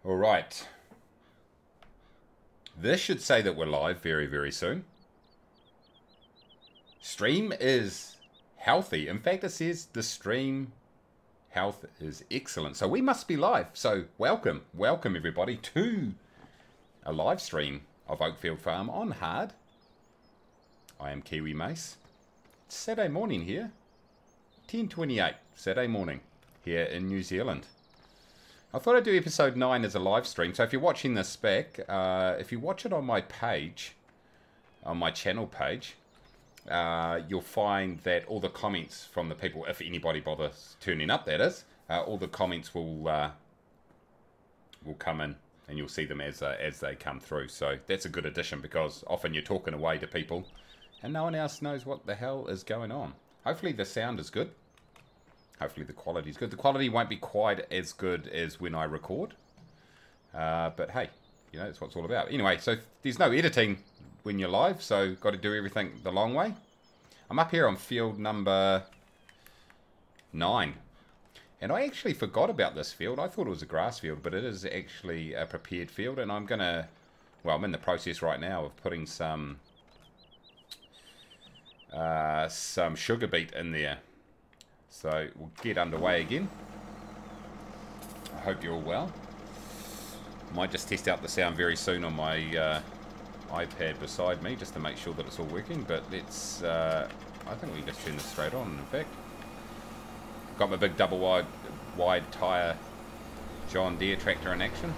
All right. This should say that we're live very, very soon. Stream is healthy. In fact, it says the stream health is excellent. So we must be live. So welcome everybody to a live stream of Oakfield Farm on hard. I am Kiwi Mace. It's Saturday morning here. 10:28 Saturday morning here in New Zealand. I thought I'd do episode 9 as a live stream. So if you're watching this back, if you watch it on my page, on my channel page, you'll find that all the comments from the people, if anybody bothers turning up, that is, all the comments will come in, and you'll see them as they come through. So that's a good addition, because often you're talking away to people, and no one else knows what the hell is going on. Hopefully the sound is good. Hopefully the quality is good. The quality won't be quite as good as when I record. But hey, you know, that's what it's all about. Anyway, so there's no editing when you're live, so got to do everything the long way. I'm up here on field number 9. And I actually forgot about this field. I thought it was a grass field, but it is actually a prepared field. And I'm going to, well, I'm in the process right now of putting some sugar beet in there. So we'll get underway again. I hope you're all well. Might just test out the sound very soon on my iPad beside me, just to make sure that it's all working. But let's, I think we can just turn this straight on, in fact. Got my big double wide tyre John Deere tractor in action.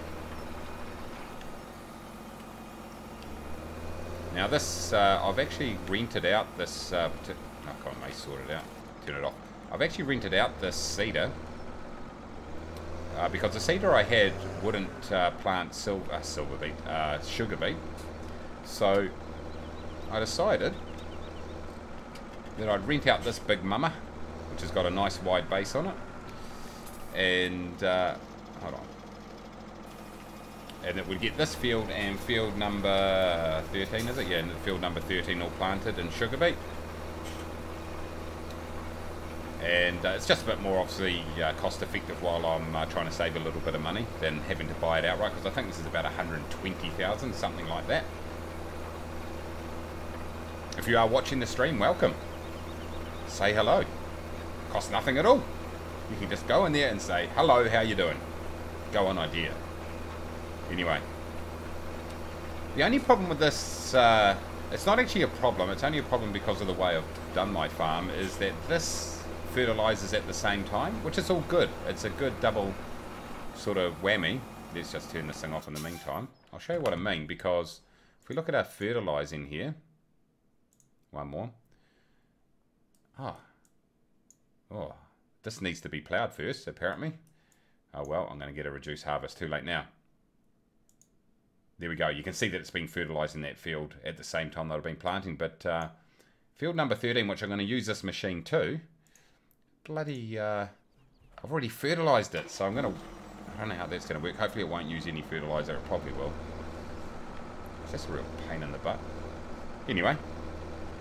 Now this, I've actually rented out this, oh, God, I may sort it out. Turn it off. I've actually rented out this seeder because the seeder I had wouldn't plant sugar beet. So I decided that I'd rent out this big mama, which has got a nice wide base on it. And hold on. And it would get this field and field number 13, is it? Yeah, and field number 13 all planted in sugar beet. And it's just a bit more, obviously, cost effective while I'm trying to save a little bit of money than having to buy it outright, because I think this is about 120,000, something like that. If you are watching the stream, welcome. Say hello. Costs nothing at all. You can just go in there and say, hello, how you doing? Go on idea. Anyway. The only problem with this, it's not actually a problem, it's only a problem because of the way I've done my farm, is that this fertilizes at the same time, which is all good. It's a good double sort of whammy. Let's just turn this thing off in the meantime. I'll show you what I mean, because if we look at our fertilizing here, one more. Oh, this needs to be plowed first, apparently. Oh well, I'm going to get a reduced harvest. Too late now. There we go. You can see that it's been fertilizing that field at the same time that I've been planting. But field number 13, which I'm going to use this machine too, bloody, I've already fertilized it. So I'm going to, I don't know how that's going to work. Hopefully it won't use any fertilizer. It probably will. It's just a real pain in the butt. Anyway,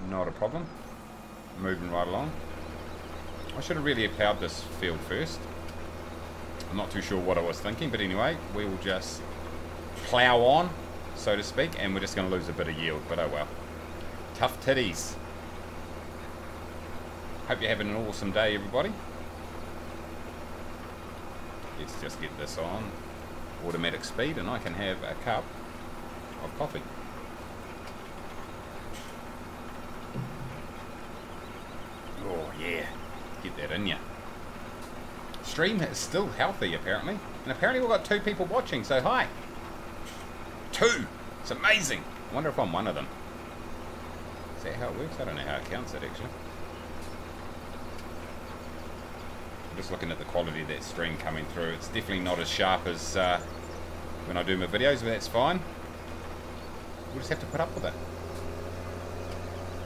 not a problem. Moving right along. I should have really plowed this field first. I'm not too sure what I was thinking, but anyway, we will just plow on, so to speak, and we're just going to lose a bit of yield, but oh well. Tough titties. Hope you're having an awesome day, everybody. Let's just get this on automatic speed, and I can have a cup of coffee. Oh yeah, get that in ya. Stream is still healthy, apparently, and apparently we've got 2 people watching, so hi. 2! It's amazing! I wonder if I'm one of them. Is that how it works? I don't know how it counts it, actually. I'm just looking at the quality of that stream coming through. It's definitely not as sharp as when I do my videos, but that's fine. We'll just have to put up with it.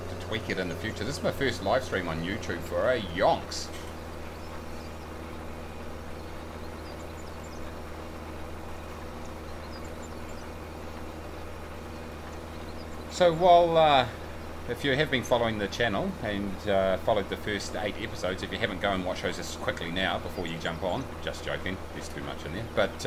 To tweak it in the future. This is my first live stream on YouTube for a yonks. So while, if you have been following the channel and followed the first 8 episodes, if you haven't, go and watch those just quickly now before you jump on. Just joking, there's too much in there. But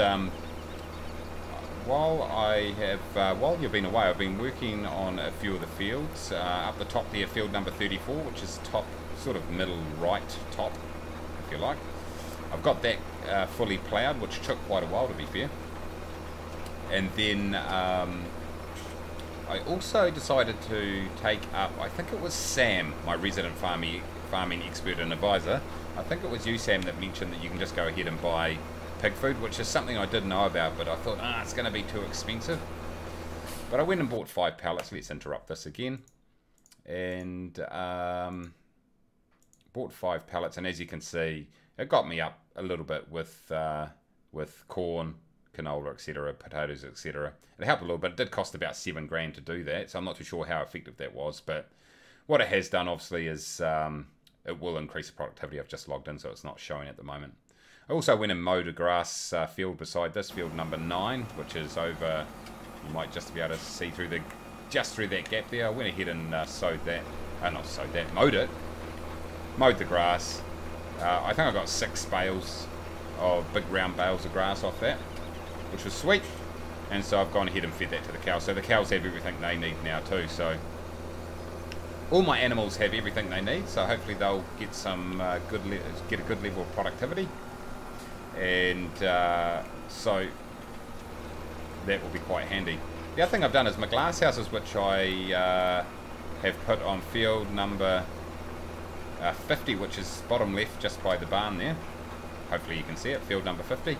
while you've been away, I've been working on a few of the fields. Up the top there, field number 34, which is top, sort of middle right top, if you like. I've got that fully ploughed, which took quite a while to be fair. And then I also decided to take up, I think it was Sam, my resident farming expert and advisor. I think it was you, Sam, that mentioned that you can just go ahead and buy pig food, which is something I didn't know about, but I thought, it's going to be too expensive. But I went and bought 5 pallets. Let's interrupt this again. And bought 5 pallets, and as you can see, it got me up a little bit with corn, canola, etc., potatoes, etc. It helped a little bit. It did cost about $7 grand to do that, so I'm not too sure how effective that was. But what it has done, obviously, is it will increase the productivity. I've just logged in, so it's not showing at the moment. I also went and mowed a grass field beside this, field number 9, which is over. You might just be able to see through that gap there. I went ahead and mowed it. Mowed the grass. I think I got 6 bales of big round bales of grass off that, which was sweet. And so I've gone ahead and fed that to the cows. So the cows have everything they need now too. So all my animals have everything they need. So hopefully they'll get some get a good level of productivity. And so that will be quite handy. The other thing I've done is my glass houses, which I have put on field number 50, which is bottom left just by the barn there. Hopefully you can see it, field number 50.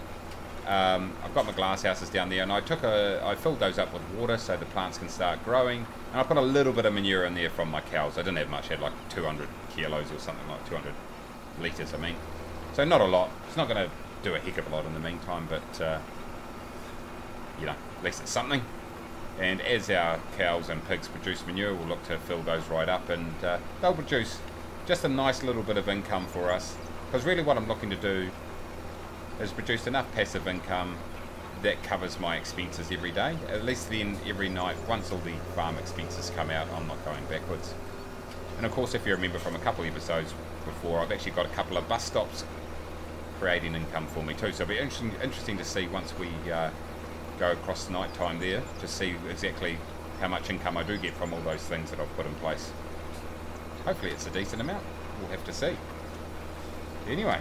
I've got my glass houses down there, and I filled those up with water so the plants can start growing, and I put a little bit of manure in there from my cows. I didn't have much, I had like 200 kilos or something, like 200 litres I mean. So not a lot. It's not going to do a heck of a lot in the meantime, but you know, at least it's something. And as our cows and pigs produce manure, we'll look to fill those right up, and they'll produce just a nice little bit of income for us. Because really what I'm looking to do is produce enough passive income that covers my expenses every day. At least then every night, once all the farm expenses come out, I'm not going backwards. And of course, if you remember from a couple of episodes before, I've actually got a couple of bus stops creating income for me too. So it'll be interesting to see once we go across the night time there, to see exactly how much income I do get from all those things that I've put in place. Hopefully it's a decent amount. We'll have to see. Anyway,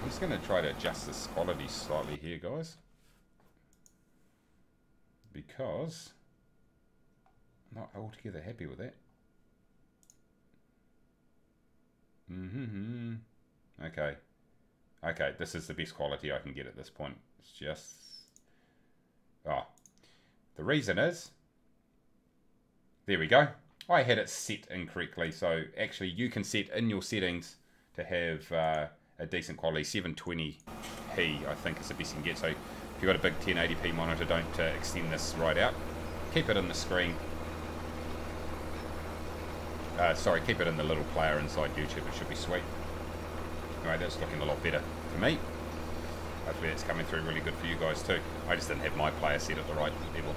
I'm just going to try to adjust this quality slightly here, guys, because I'm not altogether happy with that. Okay, this is the best quality I can get at this point. It's just... the reason is... There we go. I had it set incorrectly, so actually you can set in your settings to have a decent quality. 720p I think is the best you can get. So if you've got a big 1080p monitor, don't extend this right out. Keep it in the screen. Sorry, keep it in the little player inside YouTube. It should be sweet. Alright, that's looking a lot better for me. Hopefully it's coming through really good for you guys too. I just didn't have my player set at the right level.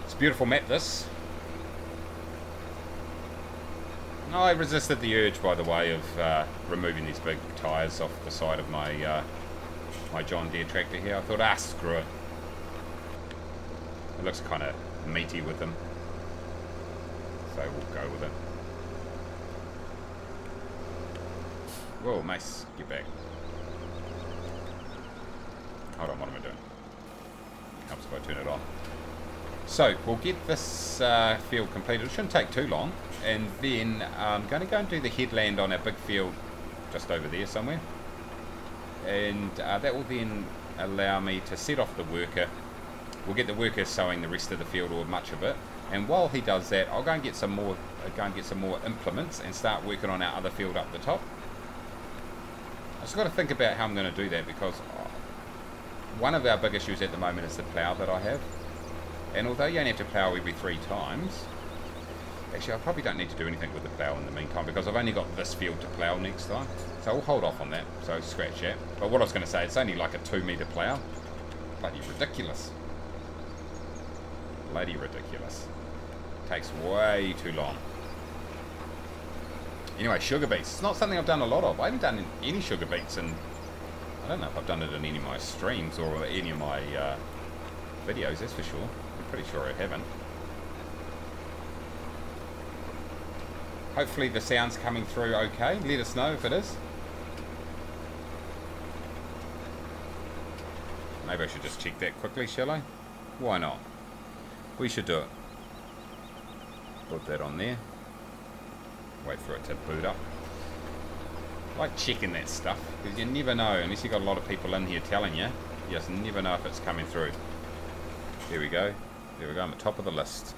It's a beautiful map, this. I resisted the urge, by the way, of removing these big tyres off the side of my my John Deere tractor here. I thought, screw it. It looks kind of meaty with them. So we'll go with it. Whoa, Mace, get back. Hold on, what am I doing? Helps if I turn it on. So, we'll get this field completed. It shouldn't take too long. And then I'm going to go and do the headland on our big field just over there somewhere. And that will then allow me to set off the worker. We'll get the worker sowing the rest of the field, or much of it. And while he does that, I'll go and get some more implements and start working on our other field up the top. I've just got to think about how I'm going to do that, because one of our big issues at the moment is the plough that I have. And although you only have to plough every 3 times, actually I probably don't need to do anything with the plough in the meantime, because I've only got this field to plough next time. So I'll hold off on that, so scratch that. But what I was going to say, it's only like a 2-metre plough. Bloody ridiculous. Bloody ridiculous. Takes way too long. Anyway, sugar beets. It's not something I've done a lot of. I haven't done any sugar beets in I don't know if I've done it in any of my streams or any of my videos, that's for sure. I'm pretty sure I haven't. Hopefully the sound's coming through okay. Let us know if it is. Maybe I should just check that quickly, shall I? Why not? We should do it. Put that on there. Wait for it to boot up. I like checking that stuff, because you never know, unless you've got a lot of people in here telling you. You just never know if it's coming through. There we go. There we go, I'm at the top of the list.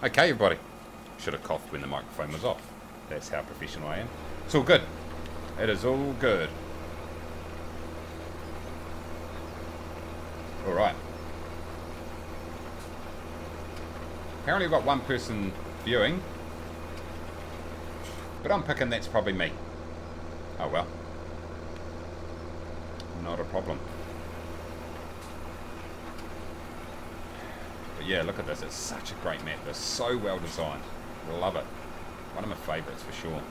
Okay, everybody. Should have coughed when the microphone was off. That's how professional I am. It's all good. It is all good. Alright. Apparently we've got one person viewing. But I'm picking that's probably me. Oh well. Not a problem. But yeah, look at this. It's such a great map. It's so well designed. Love it. One of my favourites for sure.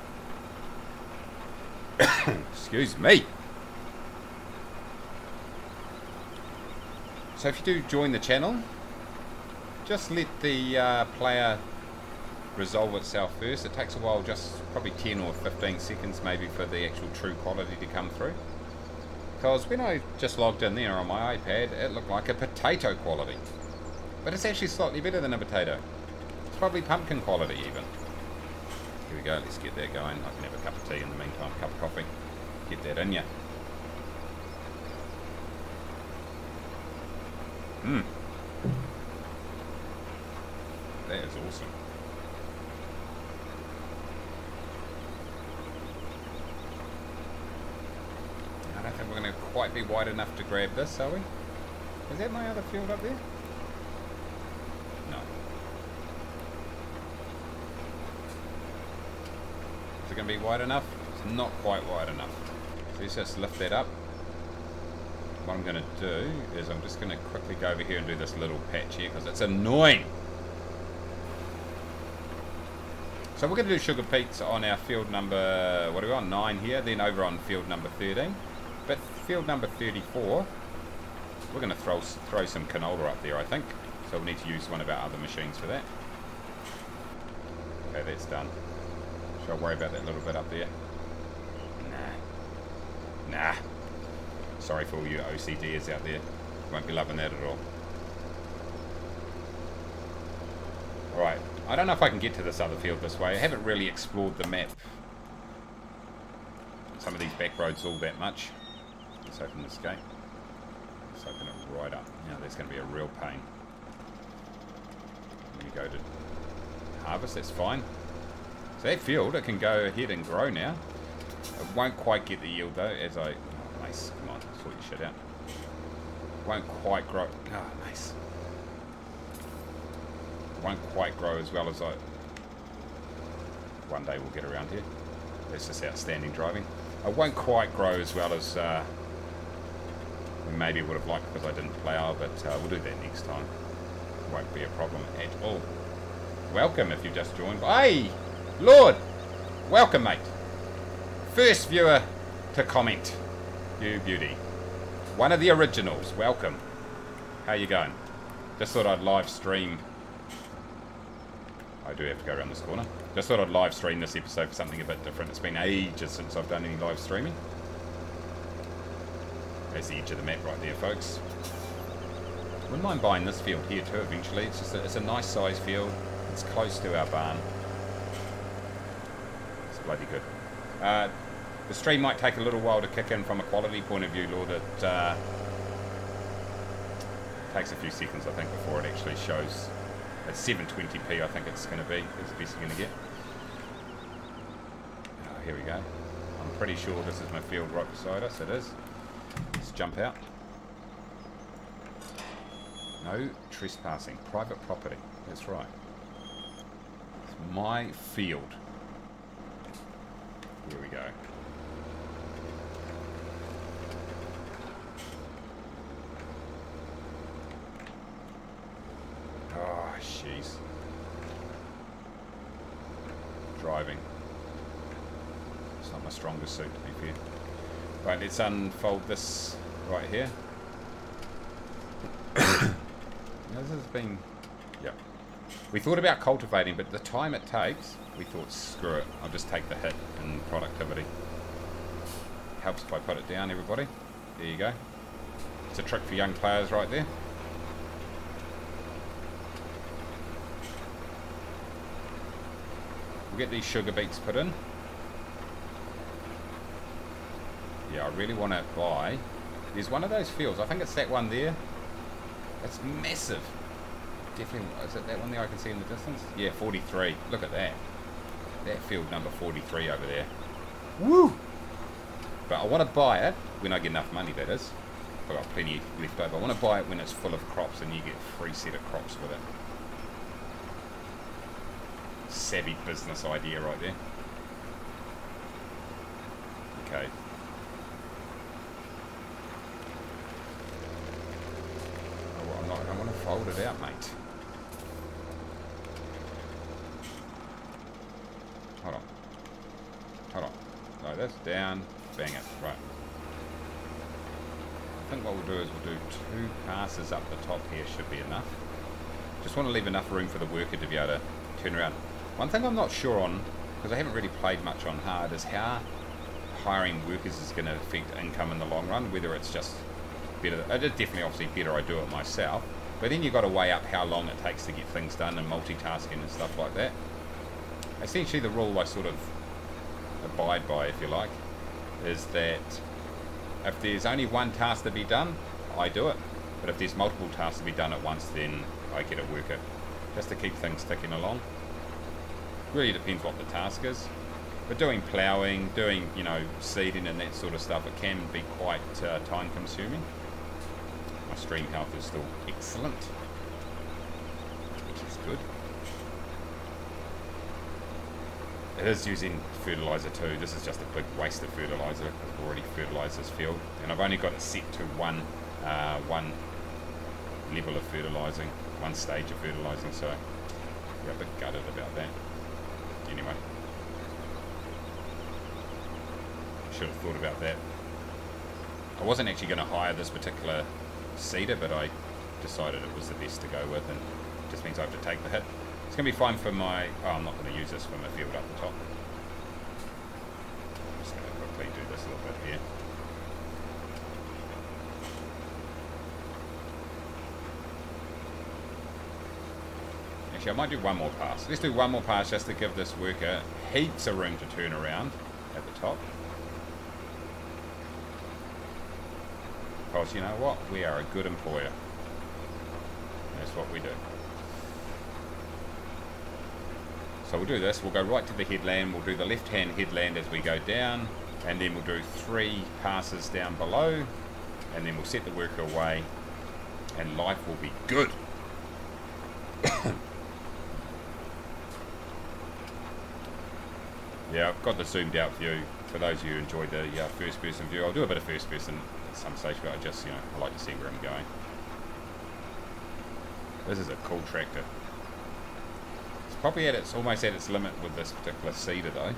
Excuse me. So if you do join the channel, just let the player resolve itself first. It takes a while, just probably 10 or 15 seconds maybe for the actual true quality to come through. Because when I just logged in there on my iPad, it looked like a potato quality. But it's actually slightly better than a potato. It's probably pumpkin quality even. Here we go, let's get that going. I can have a cup of tea in the meantime, a cup of coffee. Get that in ya. That is awesome. I don't think we're going to quite be wide enough to grab this, are we? Is that my other field up there? No. Is it going to be wide enough? It's not quite wide enough. So let's just lift that up. What I'm going to do is I'm just going to quickly go over here and do this little patch here because it's annoying. So we're going to do sugar peats on our field number, what are we on, 9 here, then over on field number 13. But field number 34, we're going to throw some canola up there, I think. So we'll need to use one of our other machines for that. Okay, that's done. Should I worry about that little bit up there? Nah. Sorry for all you OCDers out there. Won't be loving that at all. Alright, I don't know if I can get to this other field this way. I haven't really explored the map. Some of these back roads all that much. Let's open this gate. Let's open it right up. Now that's going to be a real pain. When you go to harvest, that's fine. So that field, it can go ahead and grow now. It won't quite get the yield though, as I... Oh, nice, come on, sort your shit out. Won't quite grow... Oh, nice. Won't quite grow as well as I... One day we'll get around here. That's just outstanding driving. It won't quite grow as well as we maybe would have liked because I didn't plough, but we'll do that next time. Won't be a problem at all. Welcome if you've just joined. Hey! Lord! Welcome, mate. First viewer to comment. You beauty. One of the originals. Welcome. How you going? Just thought I'd live stream. I do have to go around this corner. Just thought I'd live stream this episode for something a bit different. It's been ages since I've done any live streaming. There's the edge of the map right there, folks. Wouldn't mind buying this field here too eventually. It's just it's a nice size field. It's close to our barn. It's bloody good. The stream might take a little while to kick in from a quality point of view, Lord. It takes a few seconds, I think, before it actually shows. At 720p, I think it's going to be. It's the best you're going to get. Oh, here we go. I'm pretty sure this is my field right beside us. It is. Let's jump out. No trespassing. Private property. That's right. It's my field. Here we go. Oh, jeez. Driving. It's not my strongest suit, to be fair. Right, let's unfold this right here. This has been... Yep. We thought about cultivating, but the time it takes, we thought, screw it. I'll just take the hit in productivity. Helps if I put it down, everybody. There you go. It's a trick for young players right there. We'll get these sugar beets put in. Yeah, I really want to buy. There's one of those fields. I think it's that one there. It's massive. Definitely. Is it that one there I can see in the distance? Yeah, 43. Look at that. That field number 43 over there. Woo! But I want to buy it when I get enough money, that is. I've got plenty left over. I want to buy it when it's full of crops and you get a free set of crops with it. Savvy business idea right there. Okay. I want to fold it out, mate. Hold on. Hold on. No, that's down. Bang it. Right. I think what we'll do is we'll do 2 passes up the top here. Should be enough. Just want to leave enough room for the worker to be able to turn around. One thing I'm not sure on, because I haven't really played much on hard, is how hiring workers is going to affect income in the long run. Whether it's just better. It's definitely obviously better I do it myself. But then you've got to weigh up how long it takes to get things done and multitasking and stuff like that. Essentially the rule I sort of abide by, if you like, is that if there's only one task to be done, I do it. But if there's multiple tasks to be done at once, then I get a worker. Just to keep things ticking along. Really depends what the task is. But doing ploughing, doing, you know, seeding and that sort of stuff, it can be quite time consuming. My stream health is still excellent, which is good. It is using fertilizer too. This is just a big waste of fertilizer. I've already fertilized this field, and I've only got it set to one level of fertilizing, one stage of fertilizing. So yeah, a bit gutted about that. Anyway, should have thought about that. I wasn't actually going to hire this particular seeder, but I decided it was the best to go with, and it just means I have to take the hit. It's going to be fine for my... Oh, I'm not going to use this for my field up the top. I'm just going to quickly do this a little bit here. Actually, I might do one more pass. Let's do one more pass just to give this worker heaps of room to turn around at the top. Because you know what? We are a good employer. That's what we do. So we'll do this. We'll go right to the headland. We'll do the left-hand headland as we go down. And then we'll do 3 passes down below. And then we'll set the worker away. And life will be good. Yeah, I've got the zoomed out view. For those of you who enjoyed the first person view, I'll do a bit of first person at some stage, but I just, you know, I like to see where I'm going. This is a cool tractor. It's probably at its, almost at its limit with this particular seeder though,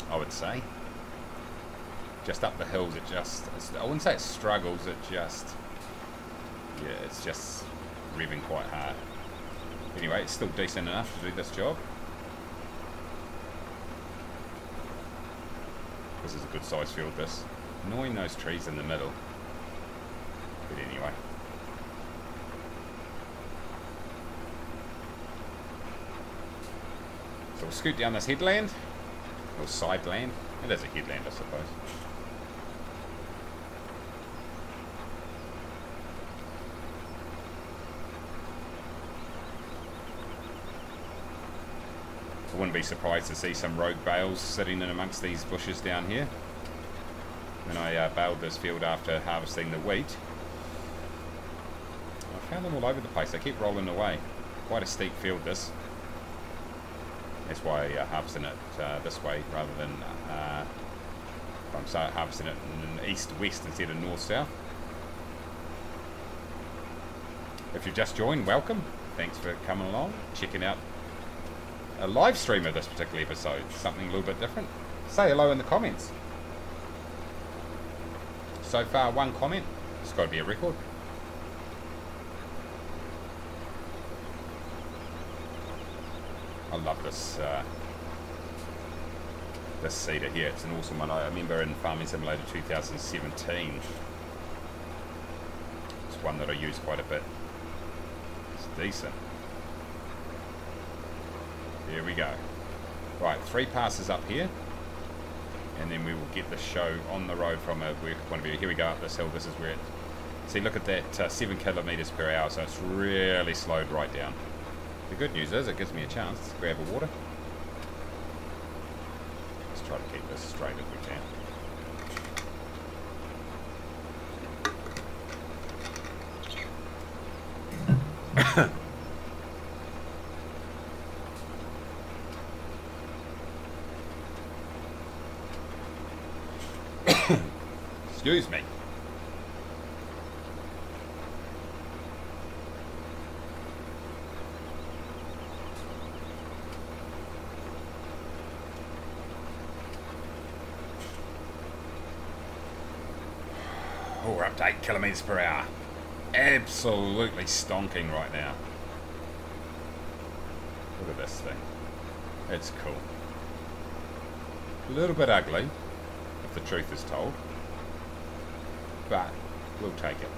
I would say. Just up the hills, it just, I wouldn't say it struggles, it just, yeah, it's just revving quite hard. Anyway, it's still decent enough to do this job. This is a good size field, this. Annoying those trees in the middle. But anyway. So we'll scoot down this headland. Or side land. It is a headland, I suppose. I wouldn't be surprised to see some rogue bales sitting in amongst these bushes down here. When I baled this field after harvesting the wheat, found them all over the place. They keep rolling away. Quite a steep field, this. That's why I harvesting it this way rather than I'm harvesting it in east-west instead of north-south. If you've just joined, welcome. Thanks for coming along, checking out a live stream of this particular episode. Something a little bit different. Say hello in the comments. So far, one comment. It's got to be a record. I love this this seeder here. It's an awesome one. I remember in Farming Simulator 2017. It's one that I use quite a bit. It's decent. Here we go. Right, 3 passes up here. And then we will get the show on the road from a work point of view. Here we go up this hill. This is where it... See, look at that, 7 kilometres per hour. So it's really slowed right down. The good news is it gives me a chance to grab a water. Let's try to keep this straight if we can. Excuse me. Oh, we're up to 8 kilometres per hour. Absolutely stonking right now. Look at this thing. It's cool. A little bit ugly, if the truth is told. But we'll take it.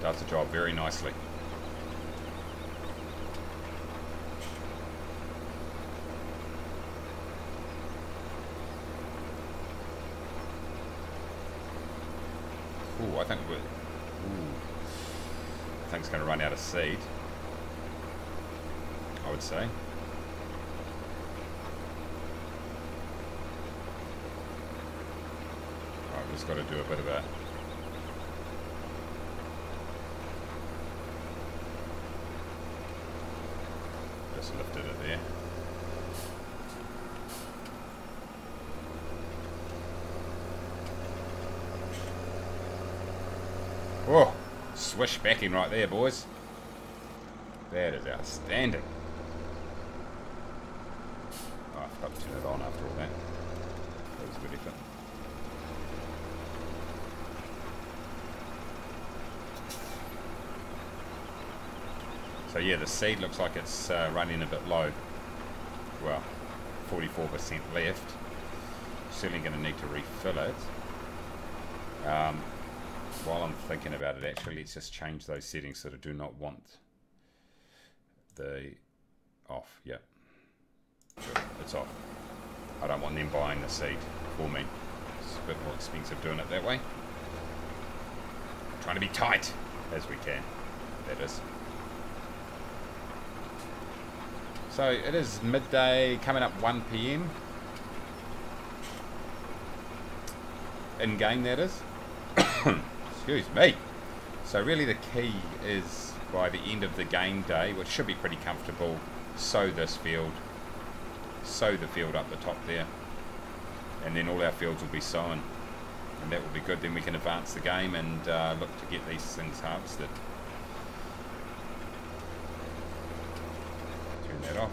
Does the job very nicely. Ooh, I think we're... Ooh. I think it's going to run out of seed. I would say. Right, we've just got to do a bit of a... Just lifted it there. Whoa, swish backing right there, boys. That is outstanding. Oh, I forgot to turn it on after all that. That was good effort. So yeah, the seed looks like it's running a bit low. Well, 44% left. Certainly going to need to refill it. While I'm thinking about it, actually, let's just change those settings so that I do not want the off. Yep, sure, it's off. I don't want them buying the seed for me. It's a bit more expensive doing it that way. Trying to be tight as we can, that is. So it is midday, coming up 1 PM. In game, that is. Excuse me. So really the key is by the end of the game day, which should be pretty comfortable, sow this field, sow the field up the top there, and then all our fields will be sown, and that will be good. Then we can advance the game and look to get these things harvested. Turn that off.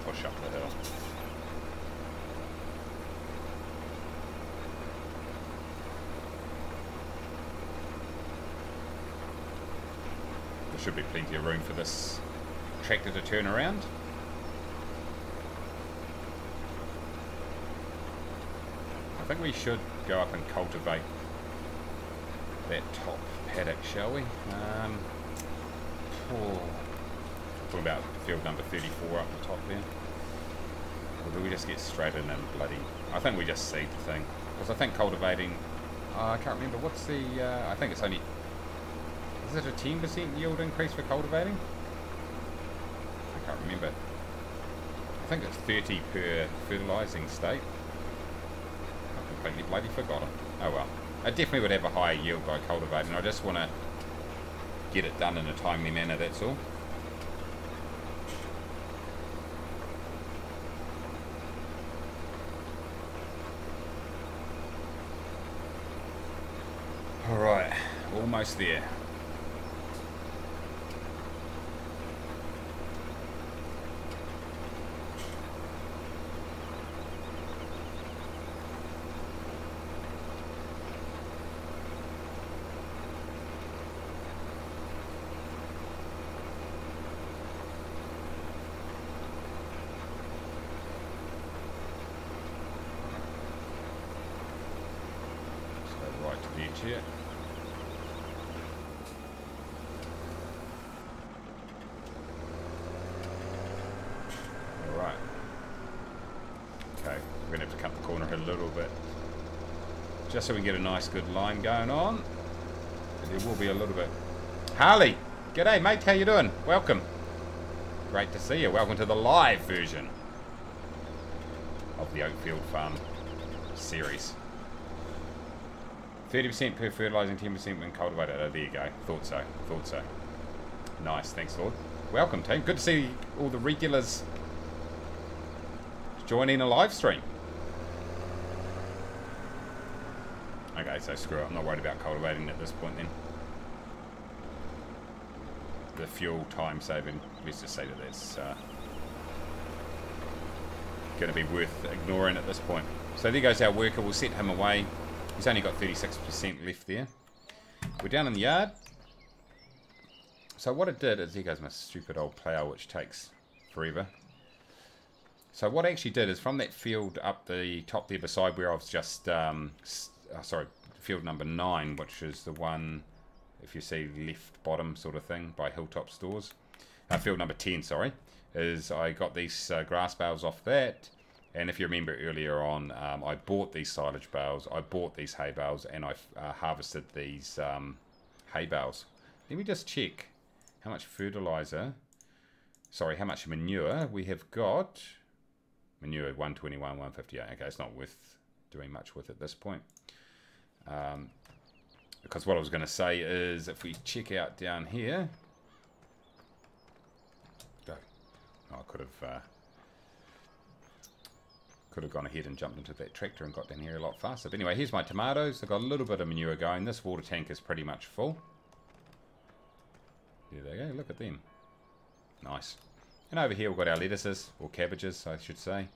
Push up the hill. There should be plenty of room for this tractor to turn around. I think we should go up and cultivate that top paddock, shall we? Talking about field number 34 up the top there. Or do we just get straight in and bloody... I think we just seed the thing. Because I think cultivating... I can't remember, what's the... I think it's only... Is it a 10% yield increase for cultivating? Can't remember. I think it's 30 per fertilising state. I completely bloody forgot it. Oh well. I definitely would have a higher yield by cultivating. I just want to get it done in a timely manner, that's all. Alright, almost there. Here. Alright. Okay, we're going to have to cut the corner a little bit. Just so we can get a nice good line going on. There will be a little bit. Harley! G'day mate, how you doing? Welcome. Great to see you. Welcome to the live version of the Oakfield Farm series. 30% per fertilising, 10% when cultivated. Oh, there you go. Thought so. Thought so. Nice. Thanks, Lord. Welcome, team. Good to see all the regulars joining a live stream. Okay, so screw it. I'm not worried about cultivating at this point then. The fuel time saving, let's just say that that's going to be worth ignoring at this point. So there goes our worker. We'll set him away. He's only got 36% left there. We're down in the yard. So what it did is, here goes my stupid old plough, which takes forever. So what I actually did is, from that field up the top there beside where I was just, sorry, field number 9, which is the one, if you see left bottom sort of thing, by Hilltop Stores. Field number 10, sorry, is I got these grass bales off that. And if you remember earlier on, I bought these silage bales, I bought these hay bales, and I harvested these hay bales. Let me just check how much fertilizer, sorry, how much manure we have got. Manure 121, 158. Okay, it's not worth doing much with at this point. Because what I was going to say is, if we check out down here, go. Oh, I could have gone ahead and jumped into that tractor and got down here a lot faster. But anyway, here's my tomatoes. I've got a little bit of manure going. This water tank is pretty much full. There they go. Look at them. Nice. And over here we've got our lettuces, or cabbages, I should say.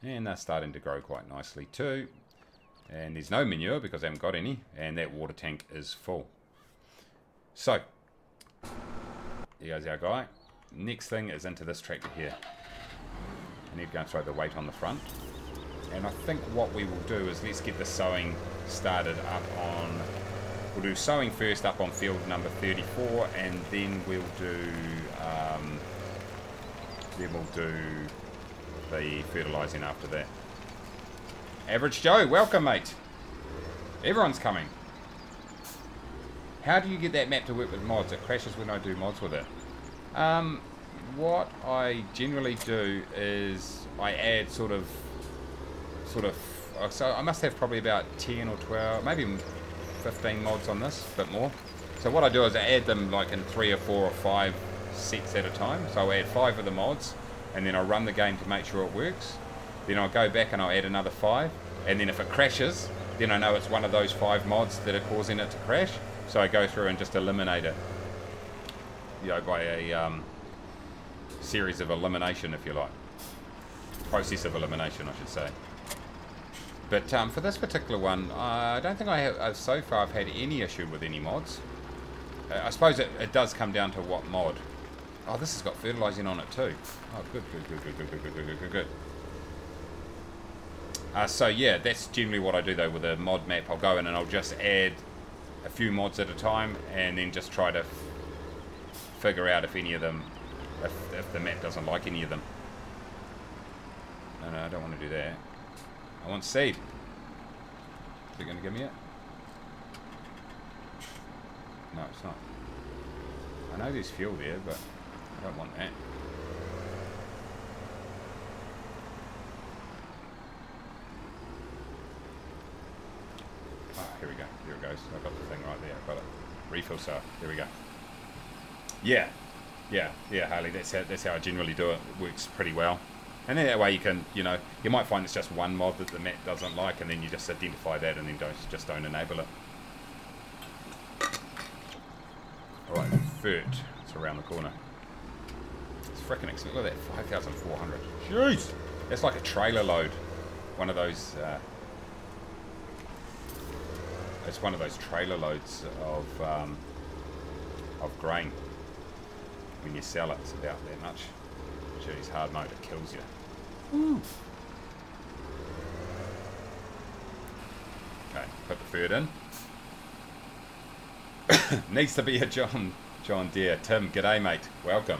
And they're starting to grow quite nicely too. And there's no manure because I haven't got any. And that water tank is full. So, here goes our guy. Next thing is into this tractor here. I need to go and throw the weight on the front. And I think what we will do is, let's get the sowing started up on... We'll do sowing first up on field number 34, and then we'll do the fertilising after that. Average Joe, welcome mate. Everyone's coming. How do you get that map to work with mods? It crashes when I do mods with it. What I generally do is I add sort of, so I must have probably about 10 or 12, maybe 15 mods on this, a bit more. So what I do is I add them like in 3 or 4 or 5 sets at a time. So I'll add 5 of the mods, and then I'll run the game to make sure it works. Then I'll go back and I'll add another 5, and then if it crashes, then I know it's one of those 5 mods that are causing it to crash. So I go through and just eliminate it, you know, by a series of elimination, if you like. Process of elimination, I should say. But for this particular one, I don't think I have, so far I've had any issue with any mods. I suppose it does come down to what mod. Oh, this has got fertilising on it too. Oh, good. So yeah, that's generally what I do though with a mod map. I'll go in and I'll just add a few mods at a time, and then just try to figure out if any of them, if the map doesn't like any of them. No, I don't want to do that. I want seed. Is it going to give me it? No, it's not. I know there's fuel there, but I don't want that. goes. I've got the thing right there. I've got it. Refill cell. There we go. Yeah. Yeah, Harley. That's how I generally do it. It works pretty well. And then that way you can, you know, you might find it's just one mod that the map doesn't like, and then you just identify that and then don't enable it. Alright, third. It's around the corner. It's freaking expensive. Look at that, 5,400. Jeez! That's like a trailer load. One of those, it's one of those trailer loads of grain. When you sell it, it's about that much. Jeez, hard mode, it kills you. Woo. Okay, put the third in. Needs to be a John Deere. Tim, g'day mate, welcome.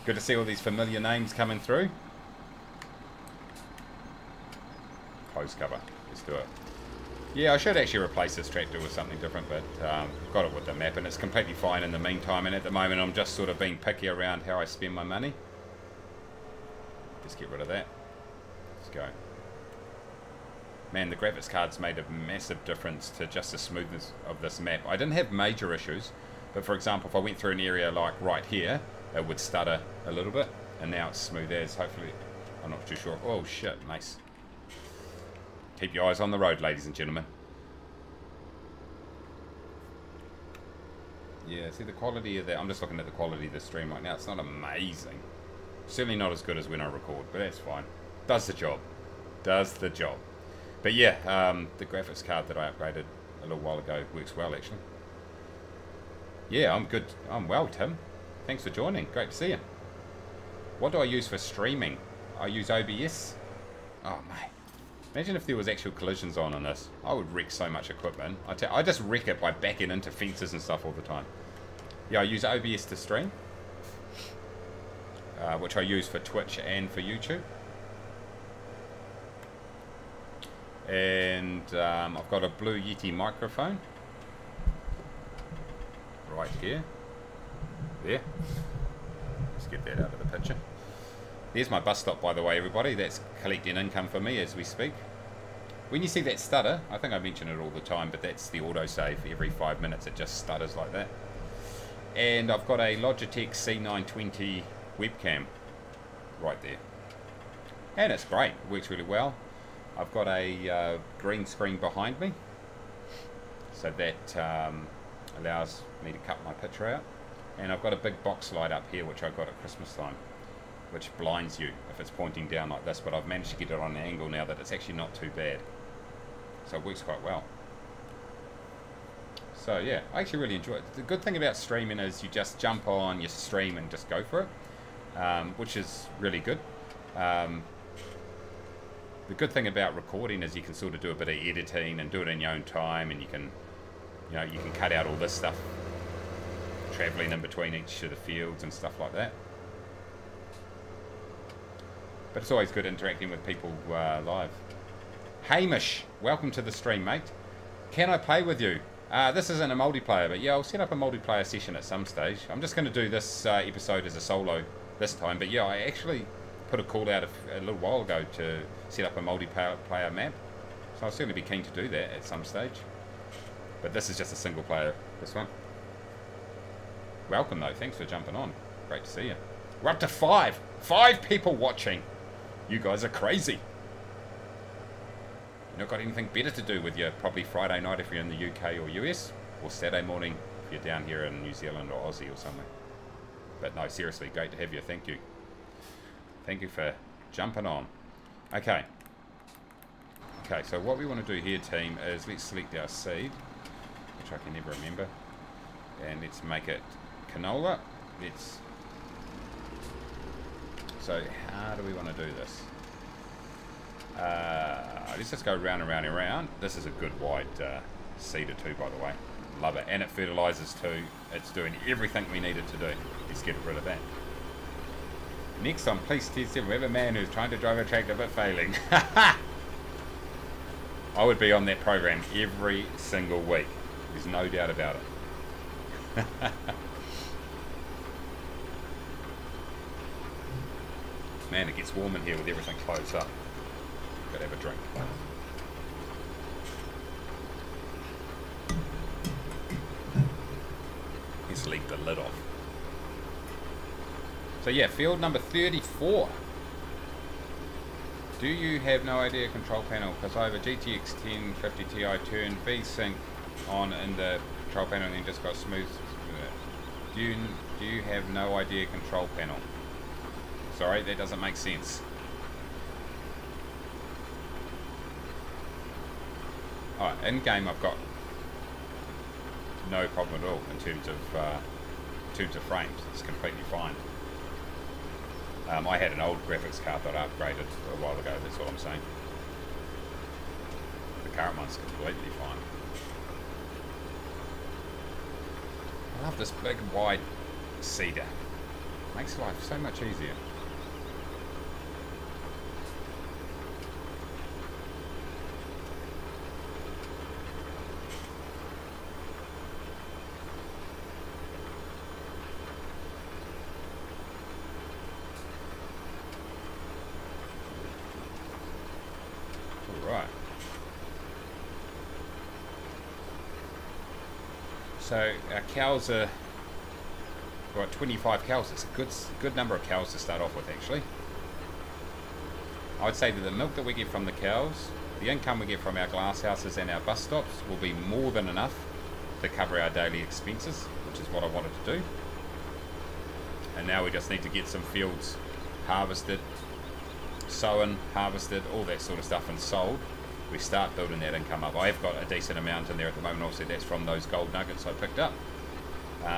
Good to see all these familiar names coming through. Close cover, let's do it. Yeah, I should actually replace this tractor with something different, but got it with the map and it's completely fine in the meantime, and at the moment I'm just sort of being picky around how I spend my money. Just get rid of that. Let's go. Man, the graphics cards made a massive difference to just the smoothness of this map. I didn't have major issues, but for example, if I went through an area like right here, it would stutter a little bit, and now it's smooth as, hopefully. I'm not too sure. Oh shit, nice. Keep your eyes on the road, ladies and gentlemen. Yeah, see the quality of that. I'm just looking at the quality of the stream right now. It's not amazing. Certainly not as good as when I record, but that's fine. Does the job. Does the job. But yeah, the graphics card that I upgraded a little while ago works well, actually. Yeah, I'm good. I'm well, Tim. Thanks for joining. Great to see you. What do I use for streaming? I use OBS. Oh, mate. Imagine if there was actual collisions on this. I would wreck so much equipment. I just wreck it by backing into fences and stuff all the time. Yeah, I use OBS to stream, which I use for Twitch and for YouTube. And I've got a Blue Yeti microphone right here. There. Let's get that out of the picture. There's my bus stop, by the way, everybody. That's collecting income for me as we speak. When you see that stutter, I think I mention it all the time, but that's the autosave. Every 5 minutes it just stutters like that. And I've got a Logitech C920 webcam right there. And it's great. It works really well. I've got a green screen behind me, so that allows me to cut my picture out. And I've got a big box light up here, which I got at Christmas time, which blinds you if it's pointing down like this, but I've managed to get it on an angle now that it's actually not too bad. So it works quite well. So yeah, I actually really enjoy it. The good thing about streaming is you just jump on your stream and just go for it, which is really good. The good thing about recording is you can sort of do a bit of editing and do it in your own time, and you can, you know, you can cut out all this stuff, traveling in between each of the fields and stuff like that. But it's always good interacting with people live. Hamish, welcome to the stream, mate. Can I play with you? This isn't a multiplayer, but yeah, I'll set up a multiplayer session at some stage. I'm just going to do this episode as a solo this time, but yeah, I actually put a call out a little while ago to set up a multiplayer map, so I'll certainly be keen to do that at some stage. But this is just a single player, this one. Welcome though, thanks for jumping on. Great to see you. We're up to 5 people watching. You guys are crazy. You not got anything better to do with your probably Friday night if you're in the UK or US, or Saturday morning if you're down here in New Zealand or Aussie or something. But no, seriously, great to have you. Thank you. Thank you for jumping on. Okay. Okay, so what we want to do here, team, is let's select our seed, which I can never remember, and let's make it canola. So how do we want to do this? Let's just go round and round and round. This is a good wide seeder too, by the way. Love it. And it fertilizes too. It's doing everything we need it to do. Let's get rid of that. Next on Police T7, we have a man who's trying to drive a tractor but failing. I would be on that program every single week. There's no doubt about it. Man, it gets warm in here with everything closed up. Gotta have a drink. Let's leave the lid off. So yeah, field number 34. Do you have no idea control panel? Because I have a GTX 1050 Ti turned V-Sync on in the control panel and then just got smooth. Do you have no idea control panel? Sorry, that doesn't make sense. Alright, in game I've got no problem at all in terms of frames. It's completely fine. I had an old graphics card that I upgraded a while ago, that's all I'm saying. The current one's completely fine. I love this big wide cedar. Makes life so much easier. So our cows are, we've got 25 cows. It's a good number of cows to start off with, actually. I would say that the milk that we get from the cows, the income we get from our glass houses and our bus stops will be more than enough to cover our daily expenses, which is what I wanted to do. And now we just need to get some fields harvested, sown, harvested, all that sort of stuff, and sold. We start building that income up. I've got a decent amount in there at the moment. Obviously that's from those gold nuggets I picked up,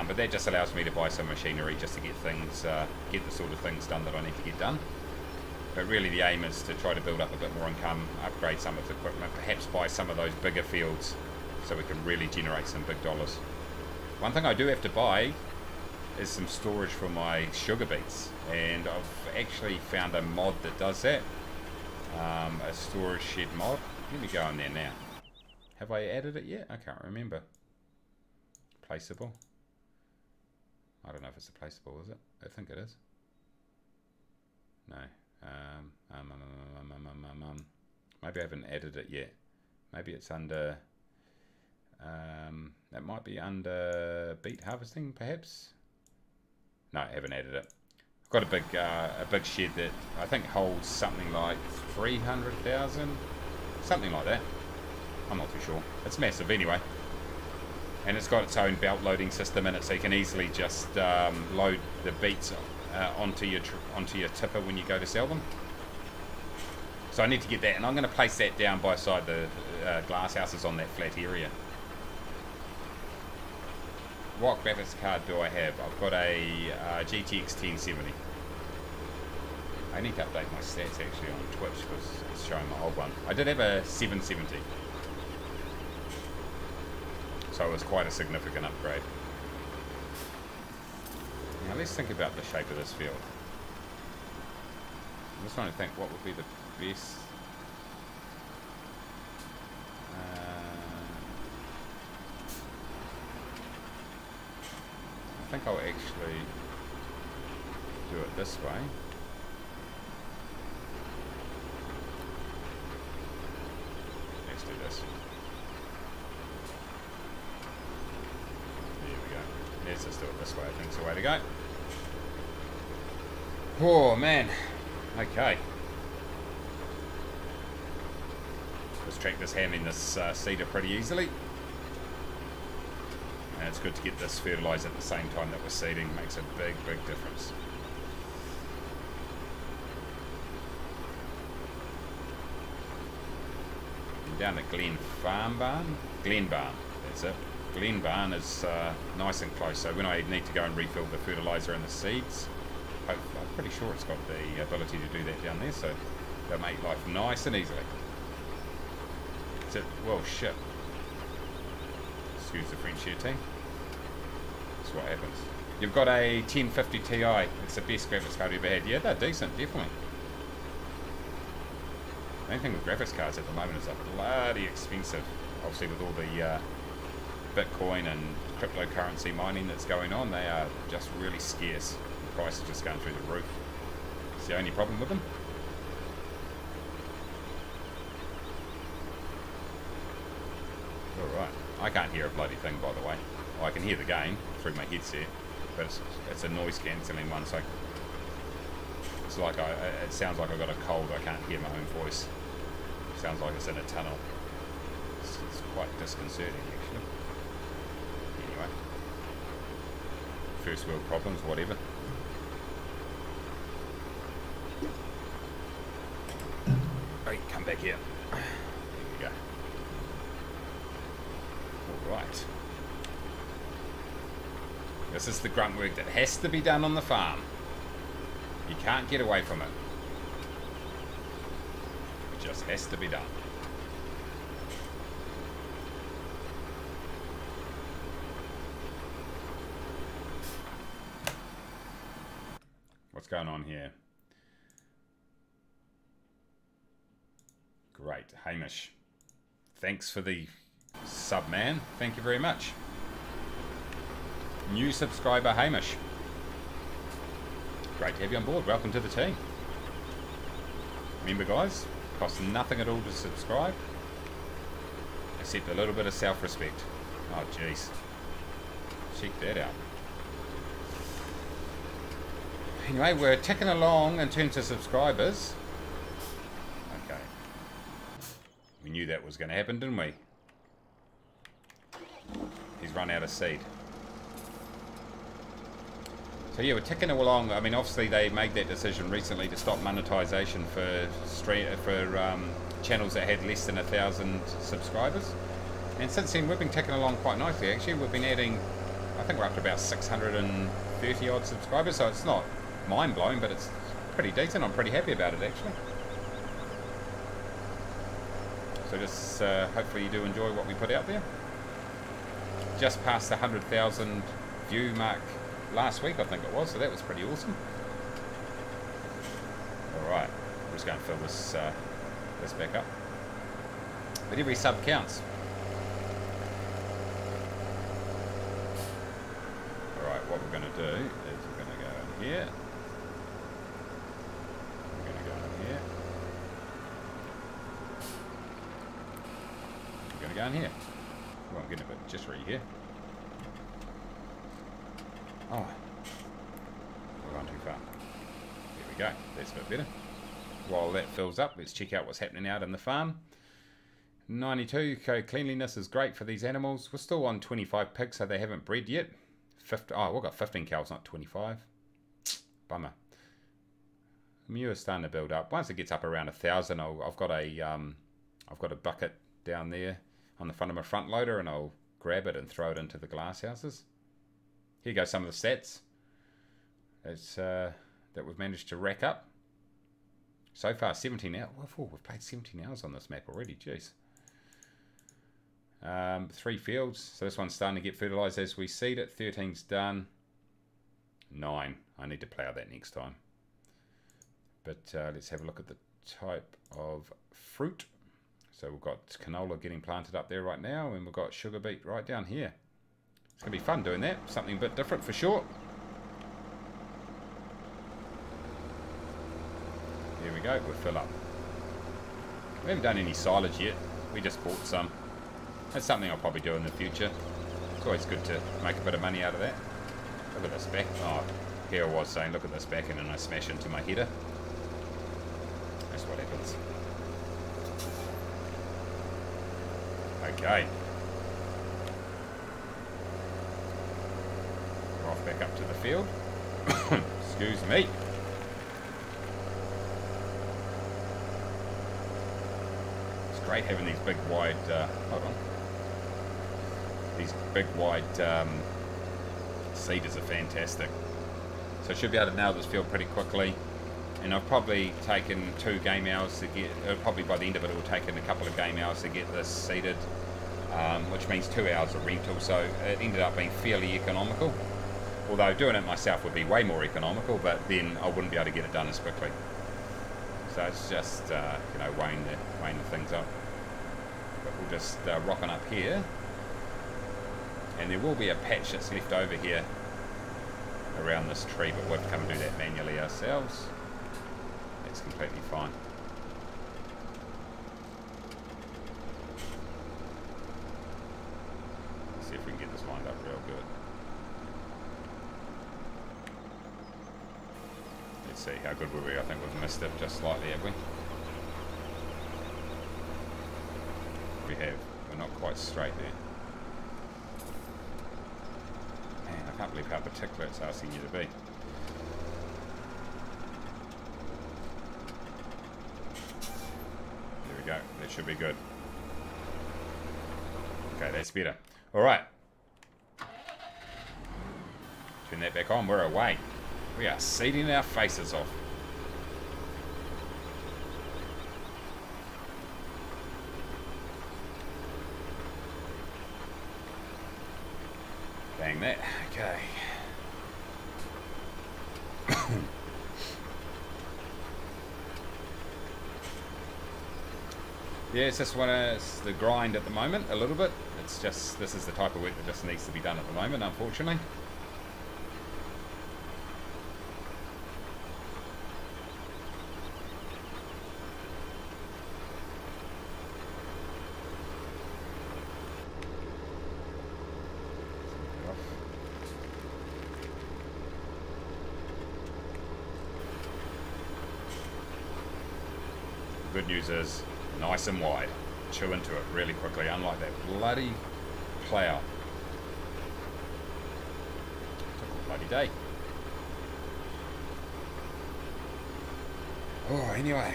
but that just allows me to buy some machinery just to get things, get the sort of things done that I need to get done. But really the aim is to try to build up a bit more income, upgrade some of the equipment, perhaps buy some of those bigger fields so we can really generate some big dollars. One thing I do have to buy is some storage for my sugar beets, and I've actually found a mod that does that, a storage shed mod. Let me go in there now. Have I added it yet? I can't remember. Placeable. I don't know if it's a placeable, is it? I think it is. No. Maybe I haven't added it yet. Maybe it's under... that might be under beet harvesting, perhaps? No, I haven't added it. I've got a big shed that I think holds something like 300,000, something like that. I'm not too sure. It's massive anyway, and it's got its own belt loading system in it, so you can easily just load the beets onto your tipper when you go to sell them. So I need to get that, and I'm going to place that down by side the glass houses on that flat area. What graphics card do I have? I've got a GTX 1070. I need to update my stats actually on Twitch because it's showing my old one. I did have a 770. So it was quite a significant upgrade. Now let's think about the shape of this field. I'm just trying to think what would be the best... I think I'll actually do it this way. Let's do this. There we go. Let's just do it this way. I think it's the way to go. Oh man. Okay. Let's track this hand in this cedar pretty easily. And it's good to get this fertilizer at the same time that we're seeding. Makes a big, big difference. I'm down at Glen Barn. That's it. Glen Barn is nice and close. So when I need to go and refill the fertilizer and the seeds, I'm pretty sure it's got the ability to do that down there. So they'll make life nice and easily. That's it. Well, shit. Excuse the French here, team. That's what happens. You've got a 1050 Ti. It's the best graphics card you've ever had. Yeah, they're decent, definitely. The main thing with graphics cards at the moment is they're bloody expensive. Obviously with all the Bitcoin and cryptocurrency mining that's going on, they are just really scarce. The price is just going through the roof. It's the only problem with them. Alright. I can't hear a bloody thing, by the way. I can hear the game through my headset, but it's a noise cancelling one, so it's like it sounds like I've got a cold. I can't hear my own voice. It sounds like it's in a tunnel. It's quite disconcerting, actually. Anyway, first world problems, whatever. Hey, come back here. There we go. Alright. This is the grunt work that has to be done on the farm. You can't get away from it. It just has to be done. What's going on here? Great. Hamish. Thanks for the sub, man. Thank you very much. New subscriber, Hamish. Great to have you on board. Welcome to the team. Remember, guys, costs nothing at all to subscribe, except a little bit of self-respect. Oh, jeez. Check that out. Anyway, we're ticking along in terms of subscribers. Okay. We knew that was going to happen, didn't we? He's run out of seed. So yeah, we're ticking along. I mean, obviously they made that decision recently to stop monetization for channels that had less than 1,000 subscribers. And since then, we've been ticking along quite nicely. Actually, we've been adding, I think we're up to about 630 odd subscribers. So it's not mind blowing, but it's pretty decent. I'm pretty happy about it, actually. So just hopefully you do enjoy what we put out there. Just past the 100,000 view mark last week, I think it was, so that was pretty awesome. Alright, I'm just going to fill this this back up. But every sub counts. Alright, what we're going to do is we're going to go in here. We're going to go in here. We're going to go in here. Well, I'm getting a bit jittery here. Oh, we're going too far. There we go. That's a bit better. While that fills up, let's check out what's happening out in the farm. 92, okay, cleanliness is great for these animals. We're still on 25 pigs, so they haven't bred yet. 50, oh, we've got 15 cows, not 25. Bummer. Manure's starting to build up. Once it gets up around 1,000, I've got a bucket down there on the front of my front loader, and I'll grab it and throw it into the glass houses. Here go some of the stats that we've managed to rack up. So far, 17 hours. Oh, we've played 17 hours on this map already. Jeez. 3 fields. So this one's starting to get fertilised as we seed it. 13's done. 9. I need to plough that next time. But let's have a look at the type of fruit. So we've got canola getting planted up there right now, and we've got sugar beet right down here. It's going to be fun doing that. Something a bit different for sure. There we go. We'll fill up. We haven't done any silage yet. We just bought some. That's something I'll probably do in the future. It's always good to make a bit of money out of that. Look at this back. Oh, here I was saying, look at this back, and then I smash into my header. That's what happens. Okay. We're off back up to the field. Excuse me. It's great having these big wide, hold on. These big wide seeders are fantastic. So I should be able to nail this field pretty quickly. And I've probably taken 2 game hours to get, probably by the end of it will take in a couple of game hours to get this seeded, which means 2 hours of rental, so it ended up being fairly economical. Although doing it myself would be way more economical, but then I wouldn't be able to get it done as quickly. So it's just, you know, weighing the things up. But we'll just rock on up here. And there will be a patch that's left over here around this tree, but we'll have to come and do that manually ourselves. That's completely fine. Let's see if we can get this lined up real good. Let's see, how good were we? I think we've missed it just slightly, have we? We have. We're not quite straight there. Man, I can't believe how particular it's asking you to be. There we go. That should be good. Okay, that's better. Alright. Turn that back on. We're away. We are seeding our faces off. Bang that. Okay. Yes, this one is the grind at the moment, a little bit. It's just, this is the type of work that just needs to be done at the moment, unfortunately. Good news is, nice and wide. Chew into it really quickly, unlike that bloody plough. Took a bloody day. Oh, anyway.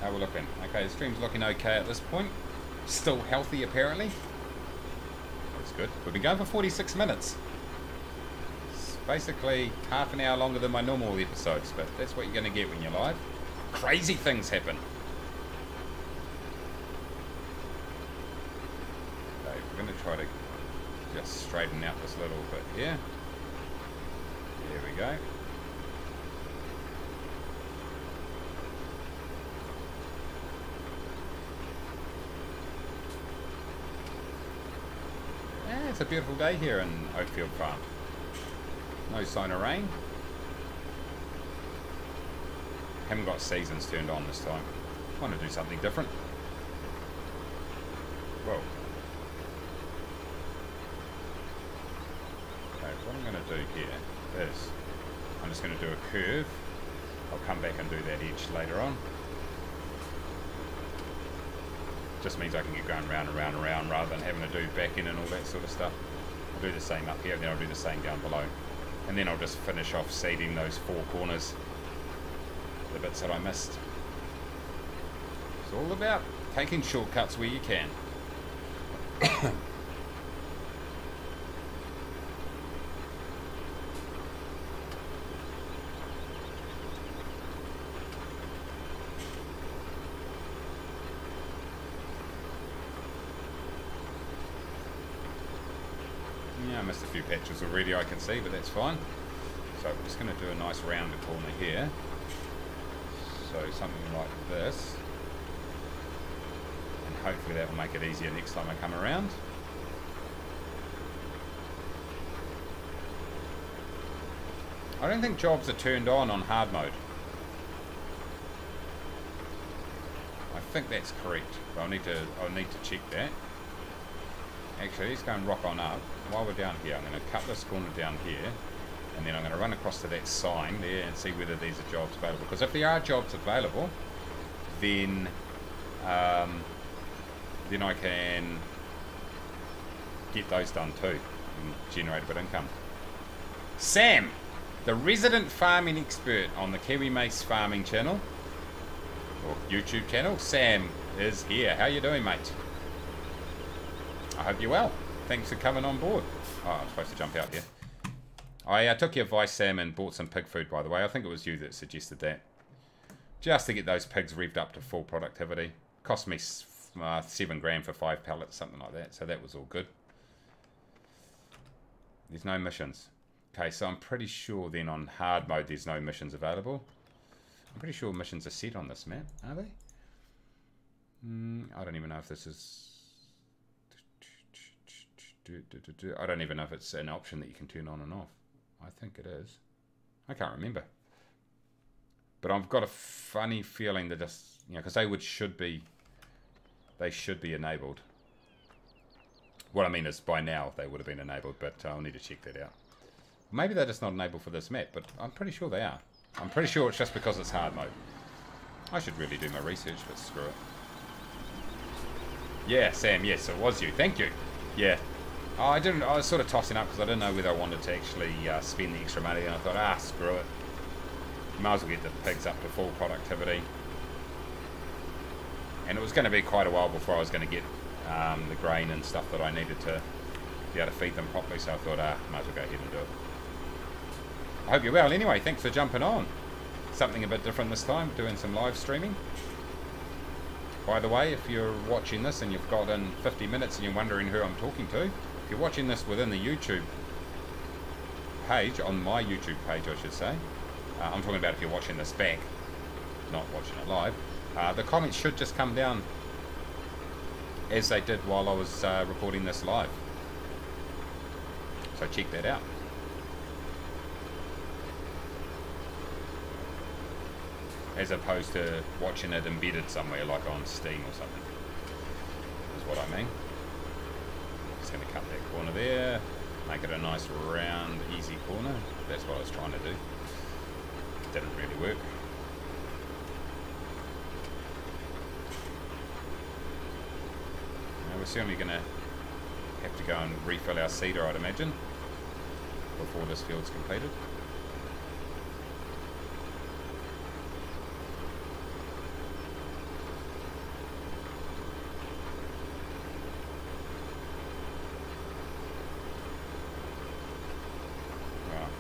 How we're looking. Okay, the stream's looking okay at this point. Still healthy, apparently. That's good. We've been going for 46 minutes. It's basically half an hour longer than my normal episodes, but that's what you're going to get when you're live. Crazy things happen. Okay, we're going to try to just straighten out this little bit here. There we go. Yeah, it's a beautiful day here in Oakfield Farm. No sign of rain. Haven't got seasons turned on this time. Want to do something different. Whoa. Okay, what I'm going to do here is I'm just going to do a curve. I'll come back and do that edge later on. Just means I can get going round and round and round rather than having to do back in and all that sort of stuff. I'll do the same up here, then I'll do the same down below. And then I'll just finish off seeding those four corners. The bits that I missed. It's all about taking shortcuts where you can. Yeah, I missed a few patches already, I can see, but that's fine. So we're just going to do a nice rounded corner here. So something like this, and hopefully that will make it easier next time I come around. I don't think jobs are turned on hard mode. I think that's correct, but I'll need to check that. Actually, let's go and rock on up. While we're down here, I'm going to cut this corner down here. And then I'm going to run across to that sign there and see whether there's a jobs available. Because if there are jobs available, then I can get those done too and generate a bit of income. Sam, the resident farming expert on the Kiwi Mace farming channel, or YouTube channel. Sam is here. How you doing, mate? I hope you're well. Thanks for coming on board. Oh, I'm supposed to jump out here. I took your advice, Sam, and bought some pig food, by the way. I think it was you that suggested that. Just to get those pigs revved up to full productivity. Cost me $7 grand for 5 pallets, something like that. So that was all good. There's no missions. Okay, so I'm pretty sure then on hard mode there's no missions available. I'm pretty sure missions are set on this map, are they? I don't even know if this is... I don't even know if it's an option that you can turn on and off. I think it is. I can't remember. But I've got a funny feeling that just, you know, because they should be enabled. What I mean is by now they would have been enabled, but I'll need to check that out. Maybe they're just not enabled for this map, but I'm pretty sure they are. I'm pretty sure it's just because it's hard mode. I should really do my research, but screw it. Yeah, Sam, yes, it was you. Thank you. Yeah. Oh, I was sort of tossing up because I didn't know whether I wanted to actually spend the extra money, and I thought, screw it. Might as well get the pigs up to full productivity. And it was going to be quite a while before I was going to get the grain and stuff that I needed to be able to feed them properly, so I thought, might as well go ahead and do it. I hope you're well. Anyway, thanks for jumping on. Something a bit different this time, doing some live streaming. By the way, if you're watching this and you've got in 50 minutes and you're wondering who I'm talking to, if you're watching this within the YouTube page, on my YouTube page I should say, I'm talking about if you're watching this back, not watching it live, the comments should just come down as they did while I was recording this live. So check that out. As opposed to watching it embedded somewhere like on Steam or something, is what I mean. Just going to cut that corner there, make it a nice round easy corner. That's what I was trying to do. Didn't really work. Now we're certainly going to have to go and refill our seeder, I'd imagine, before this field's completed.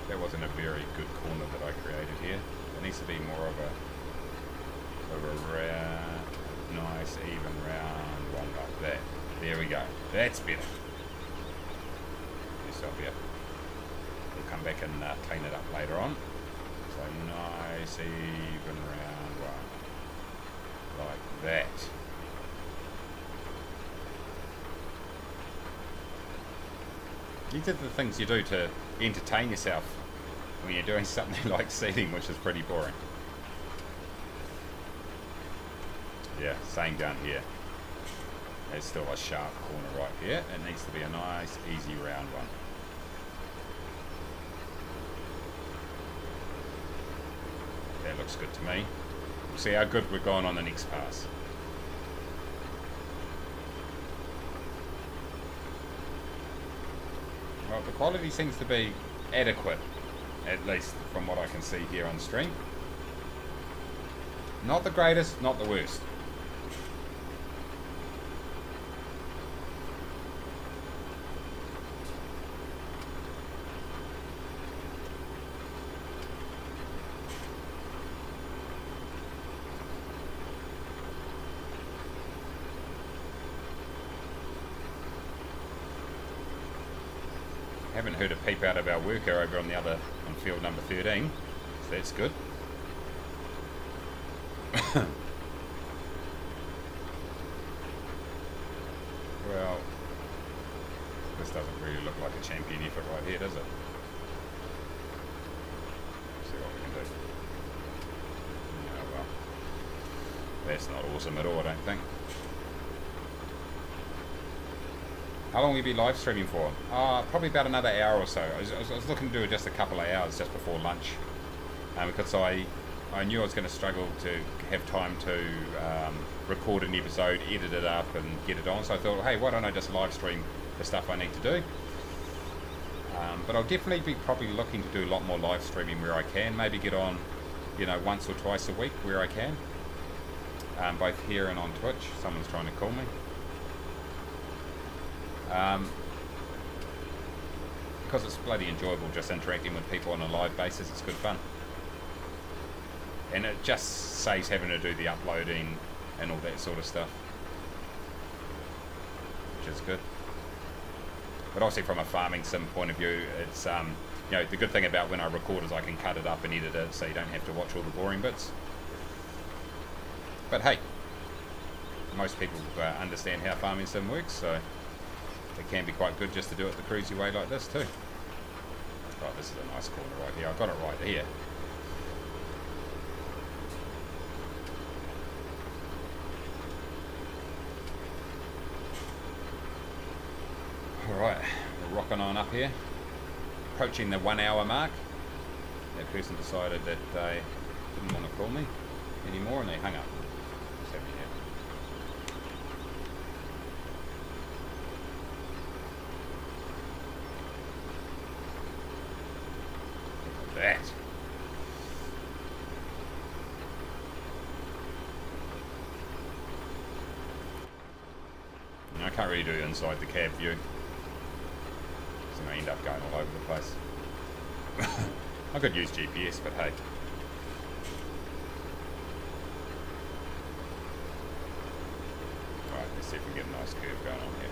That wasn't a very good corner that I created here. It needs to be more of a round, nice even round one like that. There we go. That's better. Yes, I'll be up. We'll come back and clean it up later on. So nice even round one like that. These are the things you do to entertain yourself when you're doing something like seeding, which is pretty boring. Yeah, same down here. There's still a sharp corner right here. It needs to be a nice, easy round one. That looks good to me. We'll see how good we're going on the next pass. Well, the quality seems to be adequate, at least from what I can see here on stream. Not the greatest, not the worst. Haven't heard a peep out of our worker over on the other, on field number 13, so that's good. Well, this doesn't really look like a champion effort right here, does it? Let's see what we can do. No, well, that's not awesome at all, I don't think. How long will you be live streaming for? Probably about another hour or so. I was looking to do just a couple of hours just before lunch, because I knew I was going to struggle to have time to record an episode, edit it up and get it on. So I thought, hey, why don't I just live stream the stuff I need to do? But I'll definitely be probably looking to do a lot more live streaming where I can. Maybe get on, you know, once or twice a week where I can. Both here and on Twitch. Someone's trying to call me. Because it's bloody enjoyable just interacting with people on a live basis. It's good fun, and it just saves having to do the uploading and all that sort of stuff, which is good. But obviously from a farming sim point of view, it's you know, the good thing about when I record is I can cut it up and edit it so you don't have to watch all the boring bits. But hey, most people understand how farming sim works, so it can be quite good just to do it the cruisy way like this too. Right, this is a nice corner right here. I've got it right here. Alright, we're rocking on up here. Approaching the 1 hour mark. that person decided that they didn't want to call me anymore and they hung up. What's happening here? Look at that. I can't really do inside the cab view. So I end up going all over the place. I could use GPS, but hey. Alright, let's see if we can get a nice curve going on here.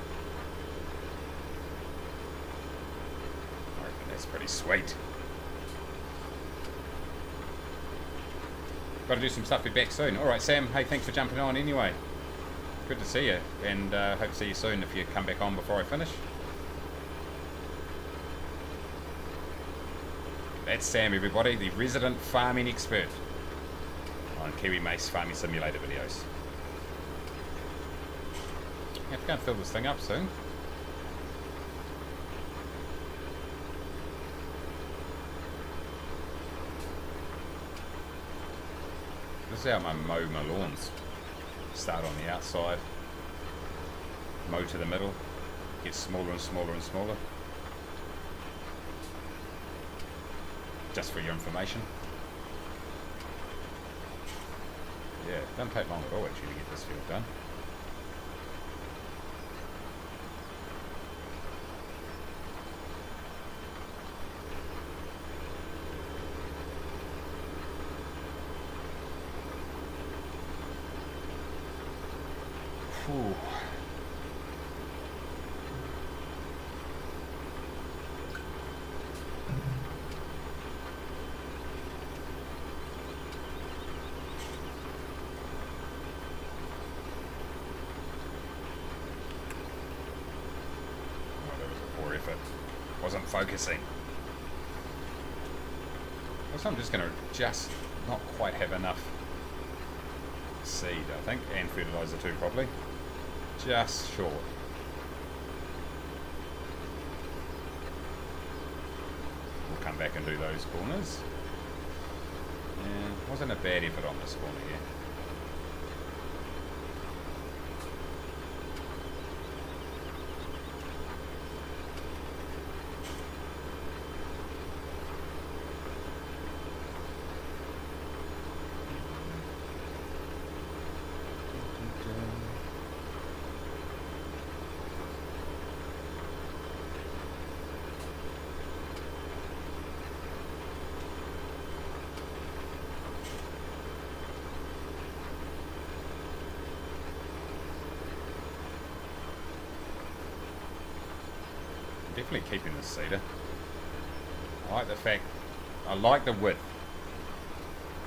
I reckon that's pretty sweet. Got to do some stuff, be back soon. Alright Sam, hey, thanks for jumping on anyway. Good to see you, and hope to see you soon if you come back on before I finish. That's Sam, everybody, the resident farming expert on Kiwi Mace Farming Simulator videos. I have to go and fill this thing up soon. This is how I mow my lawns. Start on the outside, mow to the middle, get smaller and smaller and smaller. Just for your information. Yeah, it doesn't take long at all actually to get this field done. Whew. Wasn't focusing. Also, I'm just going to just not quite have enough seed, I think, and fertilizer too, probably. Just short. We'll come back and do those corners. Yeah, wasn't a bad effort on this corner here. Definitely keeping this cedar. I like the fact, I like the width,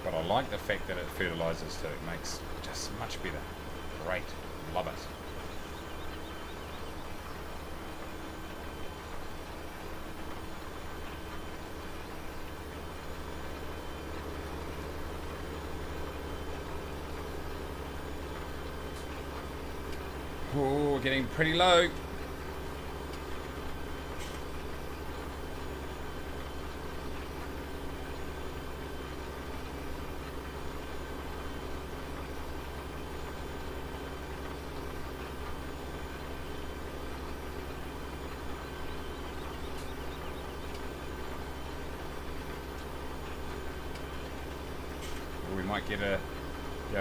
but I like the fact that it fertilizes too. It makes just much better. Great, love it. Oh, getting pretty low. We might be able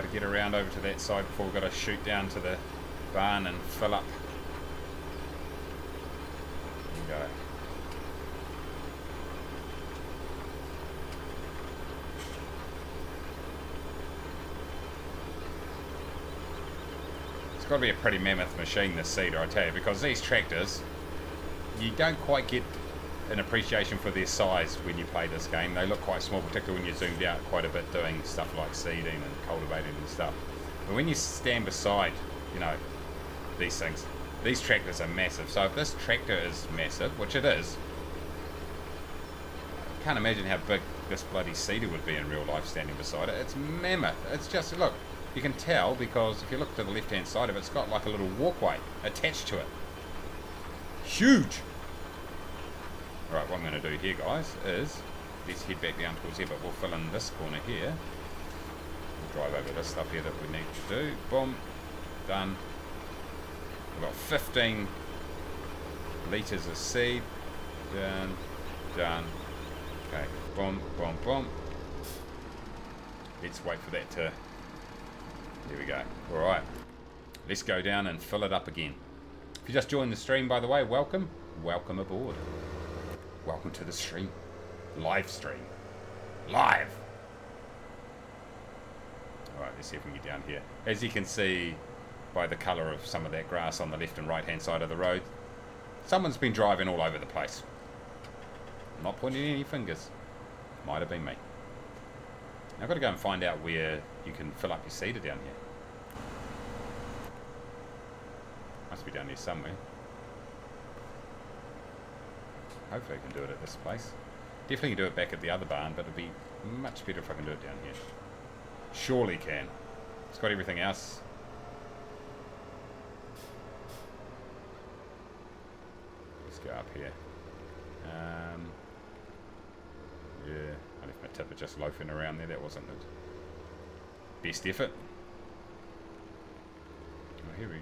to get around over to that side before we've got to shoot down to the barn and fill up. There we go. It's got to be a pretty mammoth machine, this seeder, I tell you, because these tractors, you don't quite get an appreciation for their size when you play this game. They look quite small, particularly when you're zoomed out quite a bit doing stuff like seeding and cultivating and stuff. But when you stand beside, you know, these things, these tractors are massive. So if this tractor is massive, which it is, I can't imagine how big this bloody seeder would be in real life standing beside it. It's mammoth. It's just, look, you can tell because if you look to the left hand side of it, it's got like a little walkway attached to it. Huge! Right, what I'm going to do here, guys, is let's head back down towards here, but we'll fill in this corner here. We'll drive over this stuff here that we need to do. Boom. Done. We've got 15 litres of seed. Done. Done. Okay. Boom, boom, boom. Let's wait for that to... There we go. Alright. Let's go down and fill it up again. If you just joined the stream, by the way, welcome. Welcome aboard. Welcome to the stream. Live stream. Live! Alright, let's see if we can get down here. As you can see by the colour of some of that grass on the left and right hand side of the road, someone's been driving all over the place. I'm not pointing any fingers. Might have been me. Now I've got to go and find out where you can fill up your seeder down here. Must be down here somewhere. Hopefully I can do it at this place. Definitely can do it back at the other barn, but it'd be much better if I can do it down here. Surely can. It's got everything else. Let's go up here. Yeah, I left my tipper just loafing around there. That wasn't the best effort. Oh, here we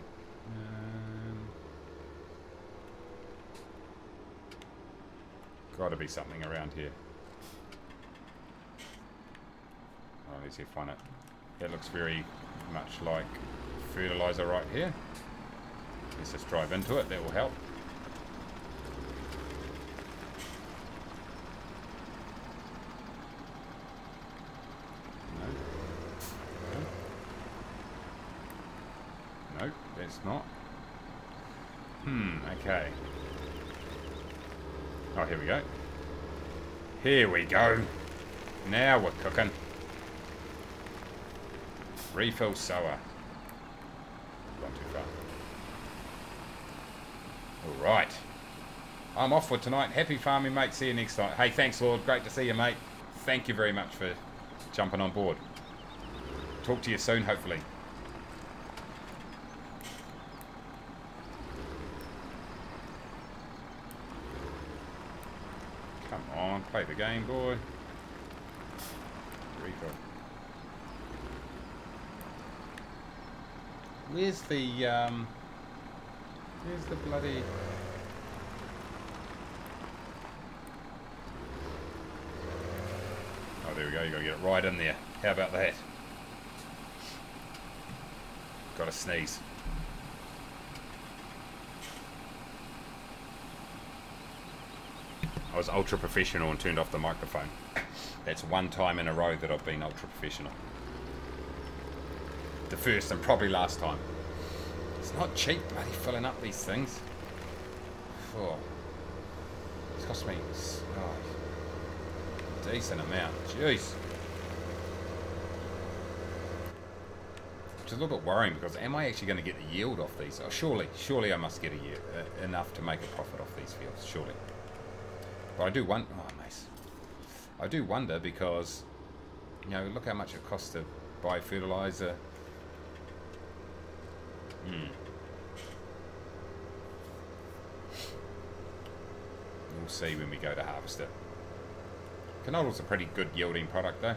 gotta be something around here. Oh, let's see if I find it. That looks very much like fertilizer right here. Let's just drive into it, that will help. No, that's not. Okay. Oh, here we go. Here we go. Now we're cooking. Refill sower. Gone too far. Alright. I'm off for tonight. Happy farming, mate. See you next time. Hey, thanks, Lord. Great to see you, mate. Thank you very much for jumping on board. Talk to you soon, hopefully. Come on, play the game, boy. Refill. Where's the bloody... Oh, there we go, you gotta get it right in there. How about that? Gotta sneeze. I was ultra professional and turned off the microphone. That's one time in a row that I've been ultra professional. The first and probably last time. It's not cheap, bloody filling up these things. Oh. It's cost me a decent amount. Jeez. Which is a little bit worrying because am I actually going to get the yield off these? Oh, surely I must get a yield, enough to make a profit off these fields. Surely. But I do wonder. Oh, nice. I do wonder because, you know, look how much it costs to buy fertilizer. We'll see when we go to harvest it. Canola's a pretty good yielding product though.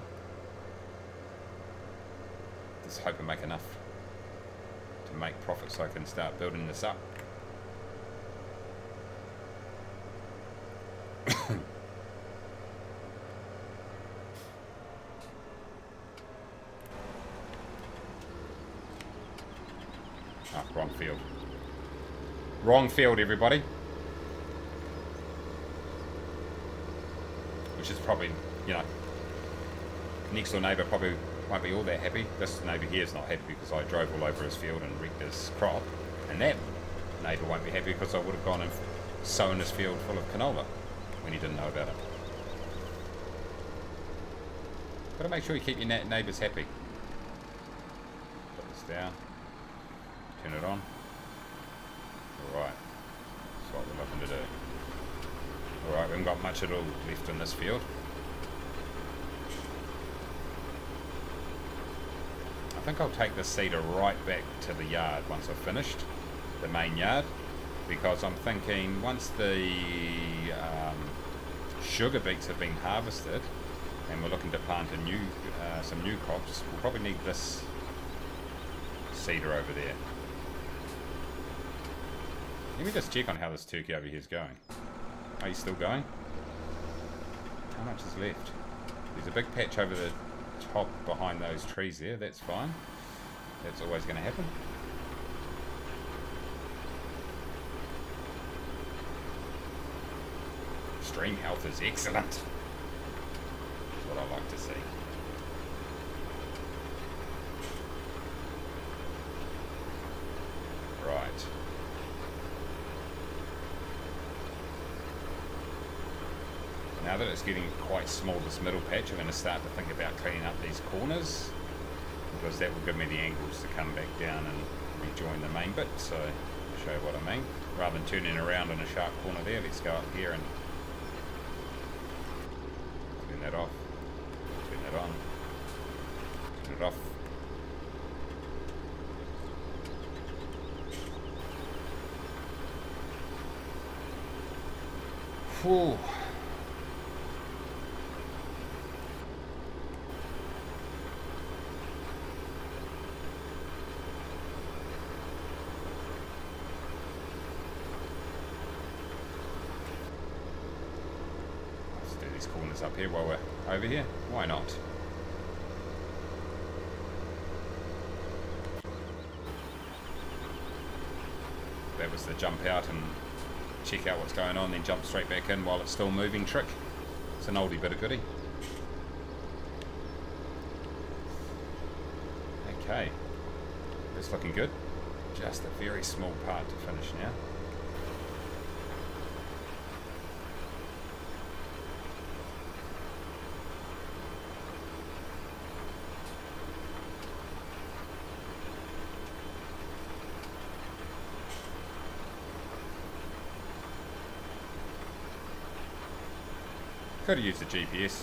Just hope I make enough to make profit so I can start building this up. Wrong field. Wrong field, everybody. Which is probably, you know, next door neighbour probably won't be all that happy. This neighbour here is not happy because I drove all over his field and wrecked his crop. And that neighbour won't be happy because I would have gone and sown his field full of canola when he didn't know about it. Got to make sure you keep your neighbours happy. Put this down. Turn it on. Alright. That's what we're looking to do. Alright, we haven't got much at all left in this field. I think I'll take this seeder right back to the yard once I've finished. The main yard. Because I'm thinking once the sugar beets have been harvested and we're looking to plant a new, some new crops, we'll probably need this cedar over there. Let me just check on how this turkey over here is going. Are you still going? How much is left? There's a big patch over the top behind those trees there. That's fine. That's always going to happen. Stream health is excellent. That's what I like to see. Right. Now that it's getting quite small, this middle patch, I'm going to start to think about cleaning up these corners, because that will give me the angles to come back down and rejoin the main bit. So I'll show you what I mean. Rather than turning around in a sharp corner there, let's go up here and turn that off, turn that on, turn it off. Whew. Corners up here while we're over here. Why not? That was the jump out and check out what's going on, then jump straight back in while it's still moving trick. It's an oldie bit of goodie. Okay, that's looking good. Just a very small part to finish now. Could have used the GPS.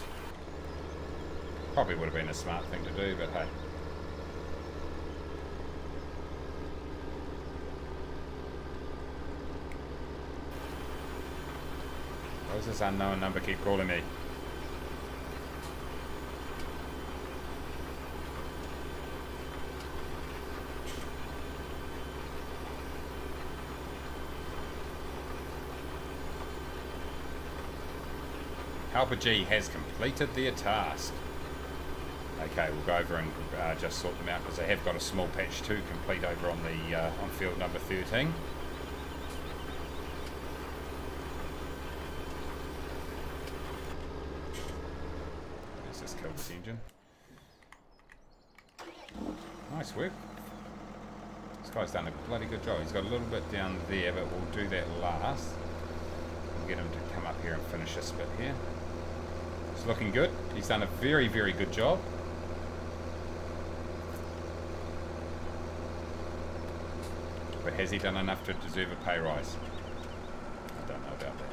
Probably would have been a smart thing to do, but hey. Why does this unknown number keep calling me? Helper G has completed their task. Okay, we'll go over and just sort them out, because they have got a small patch to complete over on the on field number 13. Let's just kill this engine. Nice work. This guy's done a bloody good job. He's got a little bit down there, but we'll do that last. We'll get him to come up here and finish this bit here. It's looking good. He's done a very, very good job. But has he done enough to deserve a pay rise? I don't know about that.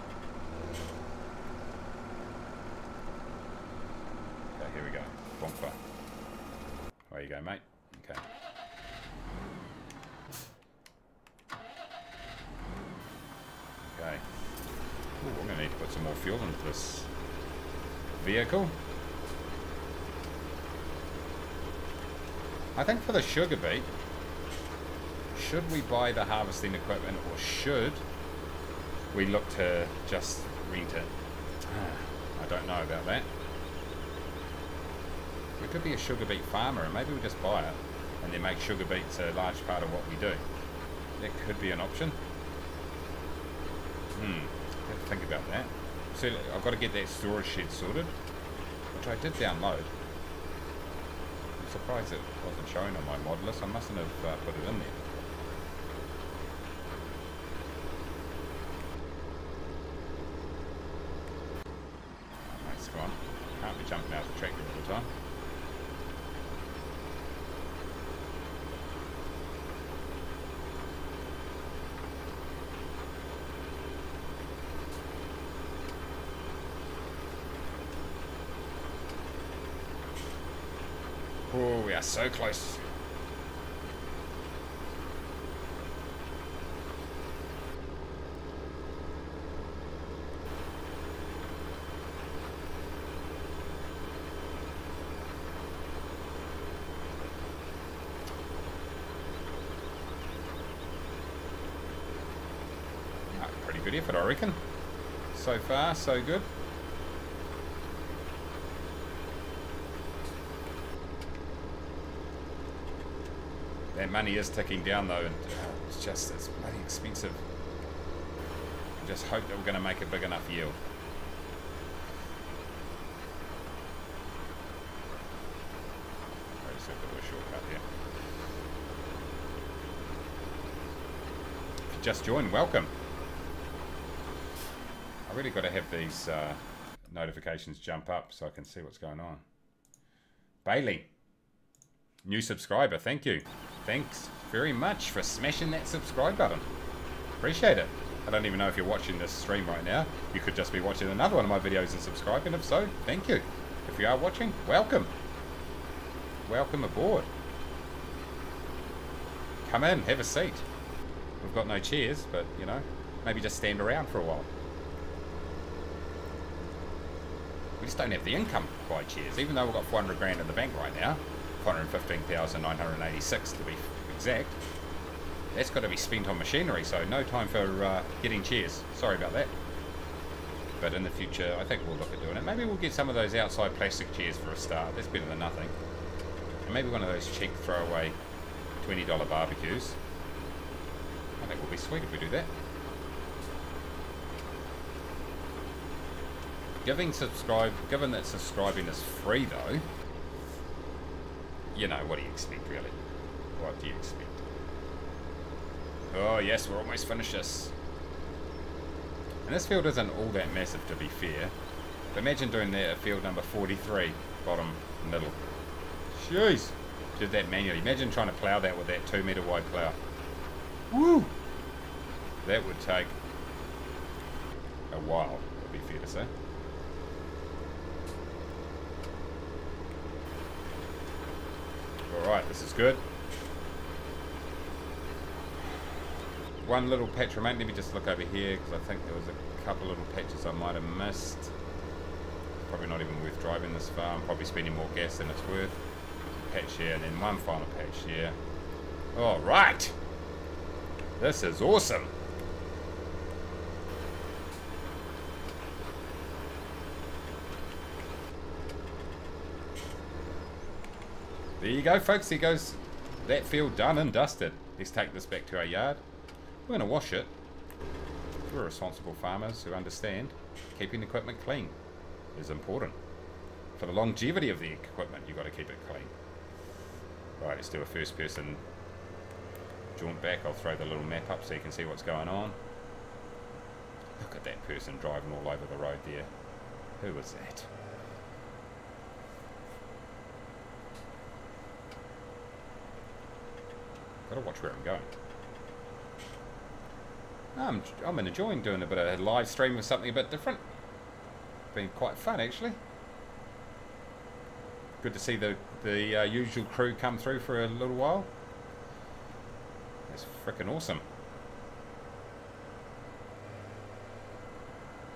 Okay, here we go. Bonfire. Away you go, mate. Okay. Okay. Ooh, we're going to need to put some more fuel into this vehicle. I think for the sugar beet, should we buy the harvesting equipment or should we look to just rent it? I don't know about that. We could be a sugar beet farmer and maybe we just buy it and then make sugar beets a large part of what we do. That could be an option. Have to think about that. So I've got to get that storage shed sorted, which I did download. I'm surprised it wasn't showing on my mod list. I mustn't have put it in there. Nice, come on. Can't be jumping out the tractor all the time. Oh, we are so close. good effort, I reckon. So far, so good. That money is ticking down though, and it's bloody expensive. I just hope that we're going to make a big enough yield. Just a bit of a shortcut here. If you just joined, welcome. I really got to have these notifications jump up so I can see what's going on. Bailey, new subscriber, thank you. Thanks very much for smashing that subscribe button. Appreciate it. I don't even know if you're watching this stream right now. You could just be watching another one of my videos and subscribing. If so, thank you. If you are watching, welcome. Welcome aboard. Come in, have a seat. We've got no chairs, but, you know, maybe just stand around for a while. We just don't have the income to buy chairs, even though we've got 400 grand in the bank right now. 415,986 to be exact. That's got to be spent on machinery, so no time for getting chairs. Sorry about that. But in the future, I think we'll look at doing it. Maybe we'll get some of those outside plastic chairs for a start. That's better than nothing. And maybe one of those cheap throwaway $20 barbecues. I think we'll be sweet if we do that. Given that subscribing is free though, you know, what do you expect really? What do you expect? Oh yes, we're almost finished this. And this field isn't all that massive to be fair. But imagine doing that at field number 43, bottom middle. Jeez, did that manually. Imagine trying to plough that with that 2 metre wide plough. Woo! That would take a while, would be fair to say. Alright, this is good. One little patch remained. Let me just look over here because I think there was a couple little patches I might have missed. Probably not even worth driving this far. I'm probably spending more gas than it's worth. Patch here and then one final patch here. Alright! This is awesome! There you go, folks. There goes that field done and dusted. Let's take this back to our yard. We're going to wash it. We're responsible farmers who understand keeping the equipment clean is important. For the longevity of the equipment, you've got to keep it clean. Right, let's do a first person jaunt back. I'll throw the little map up so you can see what's going on. Look at that person driving all over the road there. Who was that? Gotta watch where I'm going. I'm enjoying doing a bit of a live stream with something a bit different. Been quite fun actually. Good to see the usual crew come through for a little while. That's freaking awesome.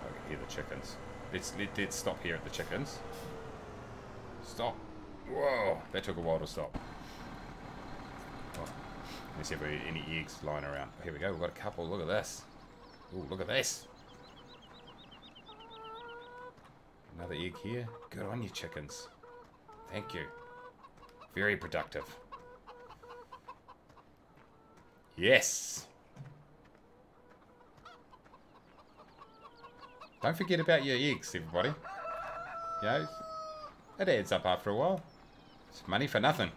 I can hear the chickens. Let's stop here at the chickens. Stop. Whoa, that took a while to stop. Oh. Let's see if we have any eggs lying around. Here we go, we've got a couple. Look at this. Ooh, look at this. Another egg here. Good on you, chickens. Thank you. Very productive. Yes. Don't forget about your eggs, everybody. You know, it adds up after a while. It's money for nothing.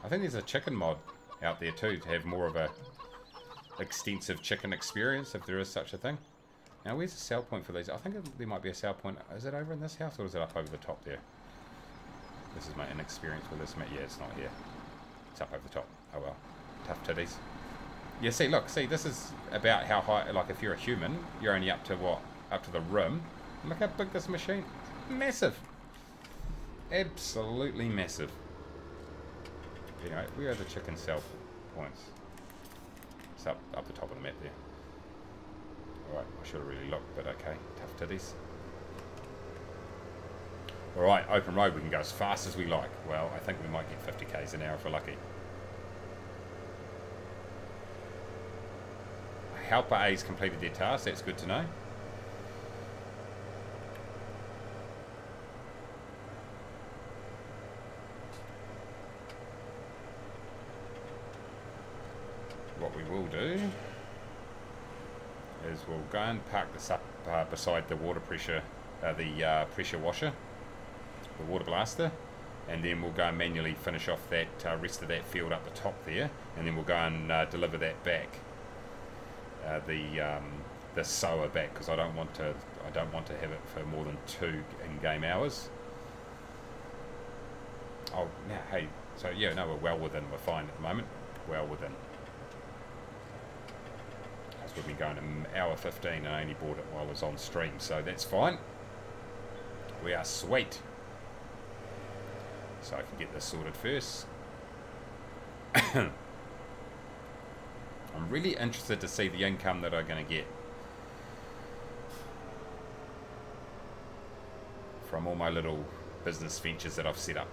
I think there's a chicken mod out there too to have more of a extensive chicken experience, if there is such a thing. Now, where's the sell point for these? I think there might be a sell point. Is it over in this house or is it up over the top there? This is my inexperience with this, mate. Yeah, it's not here. It's up over the top. Oh well. Tough titties. Yeah, see, look, see, this is about how high, like if you're a human, you're only up to what? Up to the rim. Look how big this machine. Massive. Absolutely massive. Anyway, where are the chicken sell points? It's up the top of the map there. Alright, I should have really looked, but okay. Tough titties. Alright, open road, we can go as fast as we like. Well, I think we might get 50 k's an hour if we're lucky. I helper A's completed their task. That's good to know. What we will do is we'll go and park this up beside the water pressure, the pressure washer, the water blaster, and then we'll go and manually finish off that rest of that field up the top there, and then we'll go and deliver that back, the sower back, because I don't want to have it for more than 2 in-game hours. Oh, now hey, so yeah, no, we're well within. We're fine at the moment. Well within. We've been going an hour 15 and I only bought it while I was on stream, so that's fine. We are sweet. So I can get this sorted first. I'm really interested to see the income that I'm going to get from all my little business ventures that I've set up.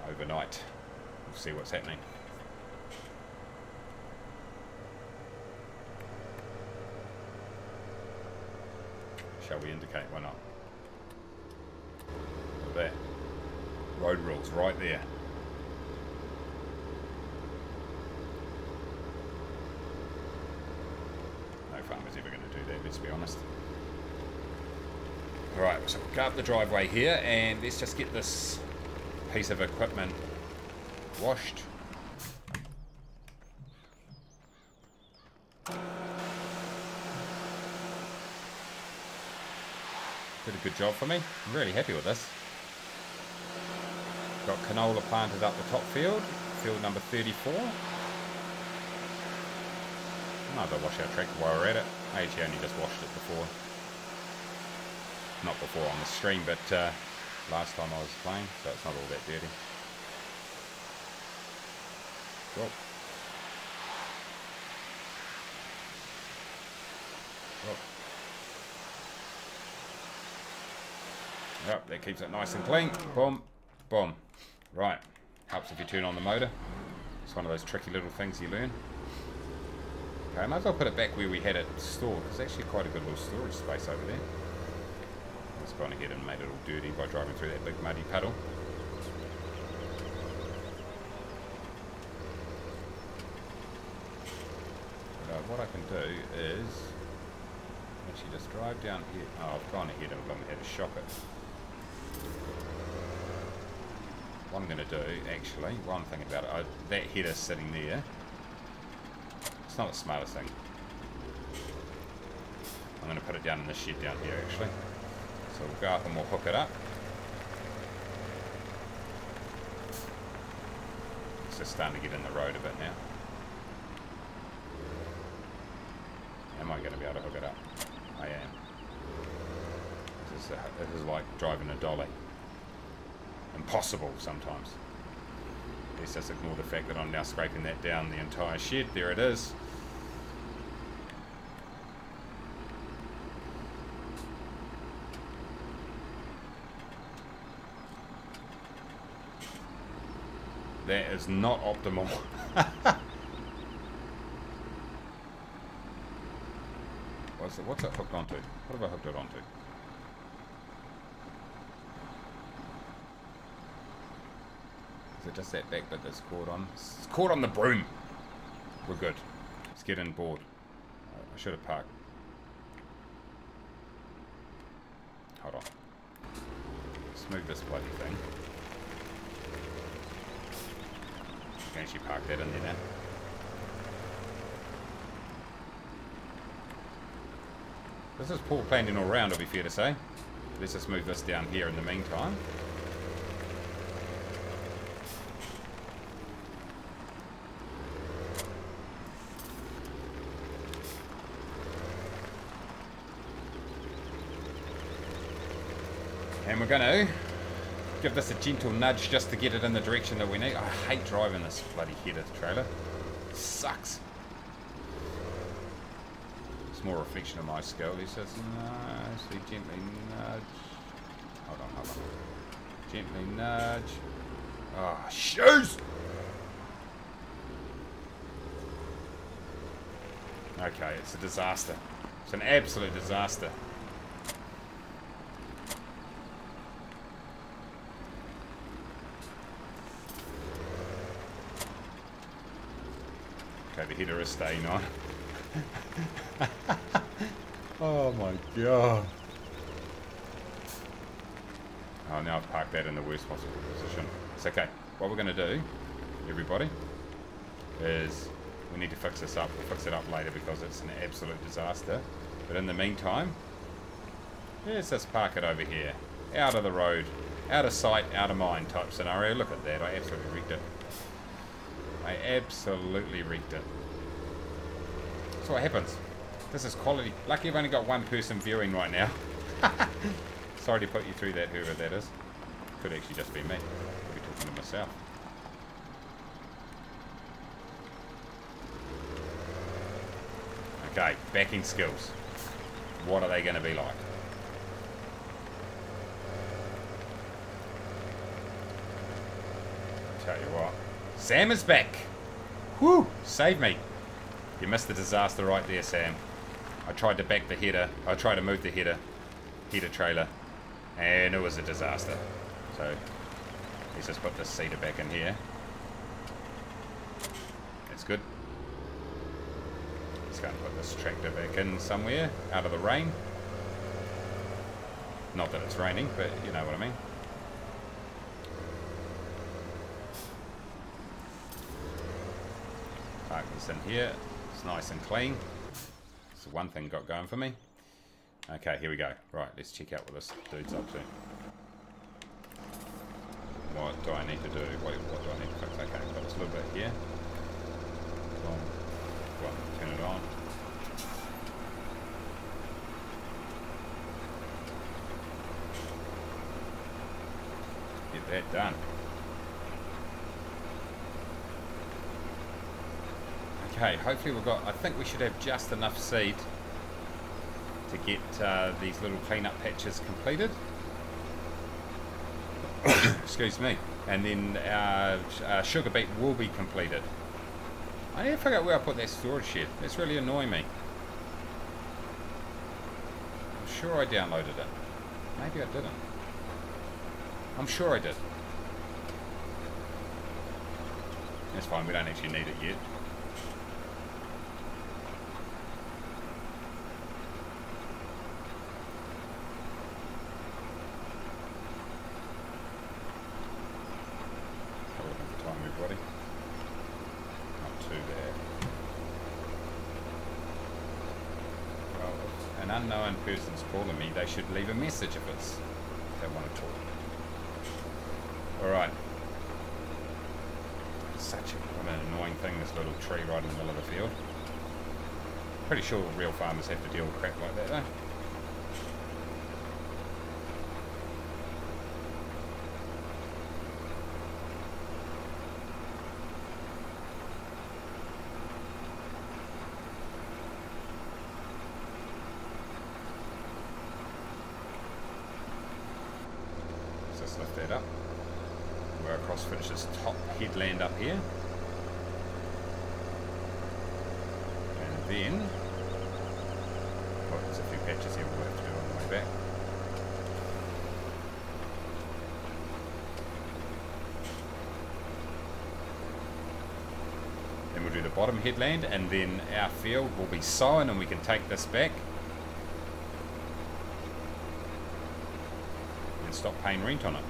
Overnight. We'll see what's happening. Shall we indicate? Why not? Look at that. Road rules right there. No farmer's ever going to do that, let's be honest. Alright, so we'll go up the driveway here and let's just get this piece of equipment washed. Did a good job for me. I'm really happy with this. Got canola planted up the top field, field number 34. Might as well wash our tractor while we're at it. I actually only just washed it before. Not before on the stream, but last time I was playing, so it's not all that dirty. Cool. Cool. Yep, that keeps it nice and clean. Boom, boom. Right, helps if you turn on the motor. It's one of those tricky little things you learn. Okay, I might as well put it back where we had it stored. There's actually quite a good little storage space over there. Just gone ahead and made it all dirty by driving through that big muddy puddle. But, what I can do is actually just drive down here. Oh, I've gone ahead and had to shop it. What I'm going to do, actually, one thing about it, that header sitting there, it's not the smartest thing. I'm going to put it down in the shed down here, actually. So we'll go up and we'll hook it up. It's just starting to get in the road a bit now. Am I going to be able to hook it up? I am. This is like driving a dolly. Impossible sometimes. Let's just ignore the fact that I'm now scraping that down the entire shed. There it is. That is not optimal. What's it hooked onto? What have I hooked it onto? Is it just that back bit that's caught on? It's caught on the broom. We're good. Let's get in board. I should have parked. Hold on. Let's move this bloody thing. You can actually park that in there now. This is poor planning all round, it'll be fair to say. Let's just move this down here in the meantime. And we're going to give this a gentle nudge just to get it in the direction that we need. I hate driving this bloody header trailer. It sucks. Let's more a reflection of my skill. He says, no, so gently nudge. Hold on. Gently nudge. Oh, shoes! Okay, it's a disaster. It's an absolute disaster. Okay, the header is staying on. Oh my god. Oh, now I've parked that in the worst possible position. It's okay. What we're going to do, everybody, is we need to fix this up. We'll fix it up later because it's an absolute disaster. But in the meantime, let's just park it over here. Out of the road. Out of sight, out of mind type scenario. Look at that. I absolutely wrecked it. I absolutely wrecked it. That's what happens. This is quality. Lucky I've only got one person viewing right now. Sorry to put you through that, whoever that is. Could actually just be me. Could be talking to myself. Okay, backing skills. What are they going to be like? Tell you what. Sam is back! Whew! Save me! You missed the disaster right there, Sam. I tried to back the header. I tried to move the header trailer. And it was a disaster. So, let's just put this seater back in here. That's good. Just going to put this tractor back in somewhere, out of the rain. Not that it's raining, but you know what I mean. Park this in here. It's nice and clean. It's the one thing got going for me. Okay, here we go. Right, let's check out what this dude's up to. What do I need to do? What do I need to fix? Okay, got this little bit here. Go on, turn it on. Get that done. Okay, hopefully we've got, I think we should have just enough seed to get these little clean-up patches completed. Excuse me. And then our sugar beet will be completed. I need to figure out where I put that storage shed. That's really annoying me. I'm sure I downloaded it. Maybe I didn't. I'm sure I did. That's fine, we don't actually need it yet. Everybody. Not too bad. Well, if an unknown person's calling me, they should leave a message if they want to talk. Alright. Such an annoying thing, this little tree right in the middle of the field. Pretty sure real farmers have to deal with crap like that though. Lift that up. We're across, finish this top headland up here. And then, oh, there's a few patches here we'll have to do on the way back. Then we'll do the bottom headland, and then our field will be sown, and we can take this back. Stop paying rent on it.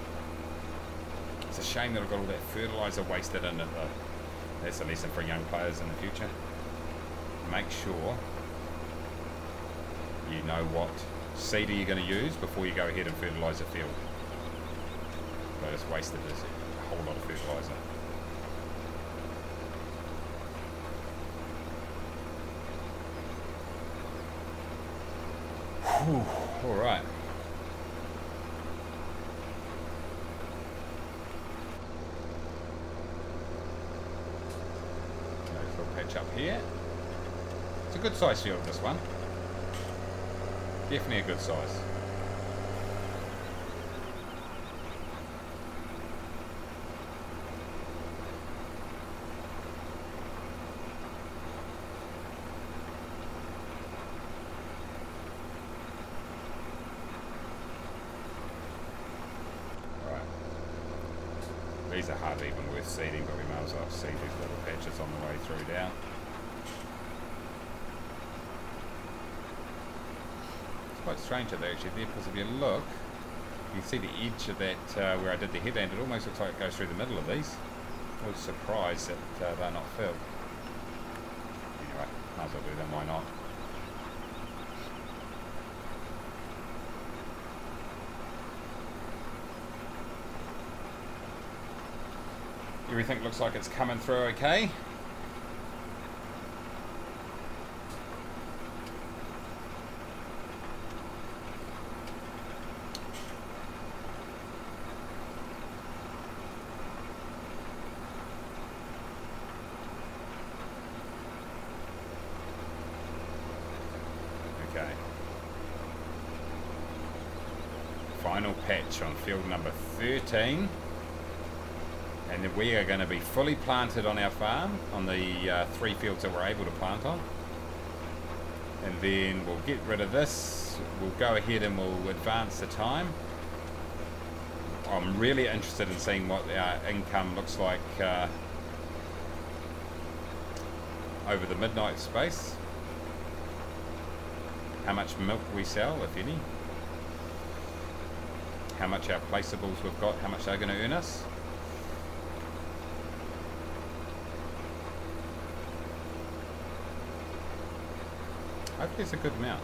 It's a shame that I've got all that fertiliser wasted in it though. That's a lesson for young players in the future. Make sure you know what seed you're going to use before you go ahead and fertilise the field. I just wasted this a whole lot of fertiliser. Alright. Patch up here. It's a good size field, this one. Definitely a good size. These are hardly even worth seeding, but we may as well seed these little patches on the way through down. It's quite strange that they're actually there, because if you look, you can see the edge of that where I did the headland. It almost looks like it goes through the middle of these. I was surprised that they're not filled. Anyway, might as well do them, why not? Everything looks like it's coming through okay. Okay. Final patch on field number 13. And we are going to be fully planted on our farm, on the 3 fields that we're able to plant on. And then we'll get rid of this, we'll go ahead and we'll advance the time. I'm really interested in seeing what our income looks like over the midnight space. How much milk we sell, if any. How much our placeables we've got, how much they're going to earn us. Hopefully it's a good amount.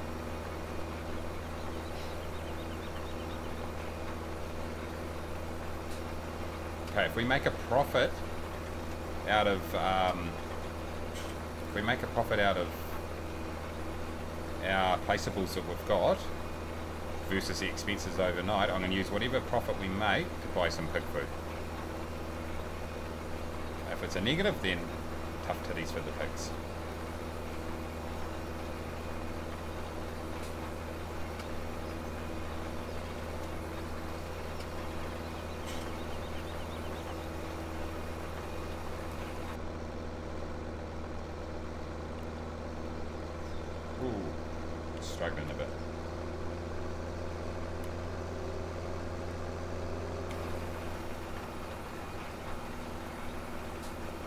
Okay, if we make a profit out of our placeables that we've got versus the expenses overnight, I'm going to use whatever profit we make to buy some pig food. If it's a negative, then tough titties for the pigs. Struggling a bit.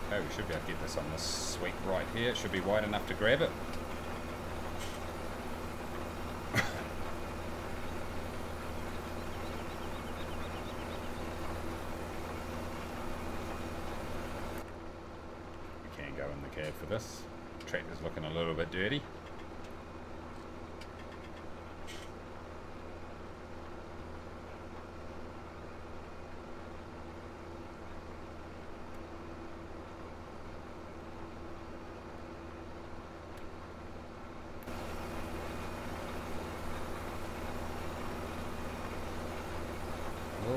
Okay, we should be able to get this on this sweep right here. It should be wide enough to grab it. We can go in the cab for this. The tractor's looking a little bit dirty.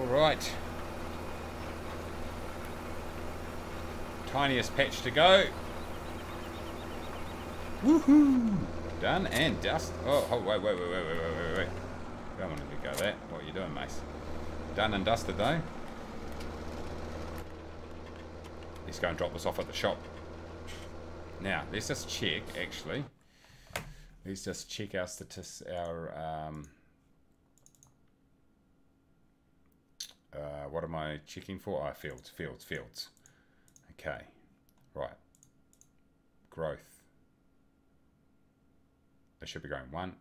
Right, tiniest patch to go. Woohoo! Done and dust. Oh, wait. Don't want to let go of that. What are you doing, Mace? Done and dusted though. Let's go and drop this off at the shop. Now, let's just check. Actually, let's just check our statistics. What am I checking for? Ah, fields. Okay, right. Growth. They should be growing 1,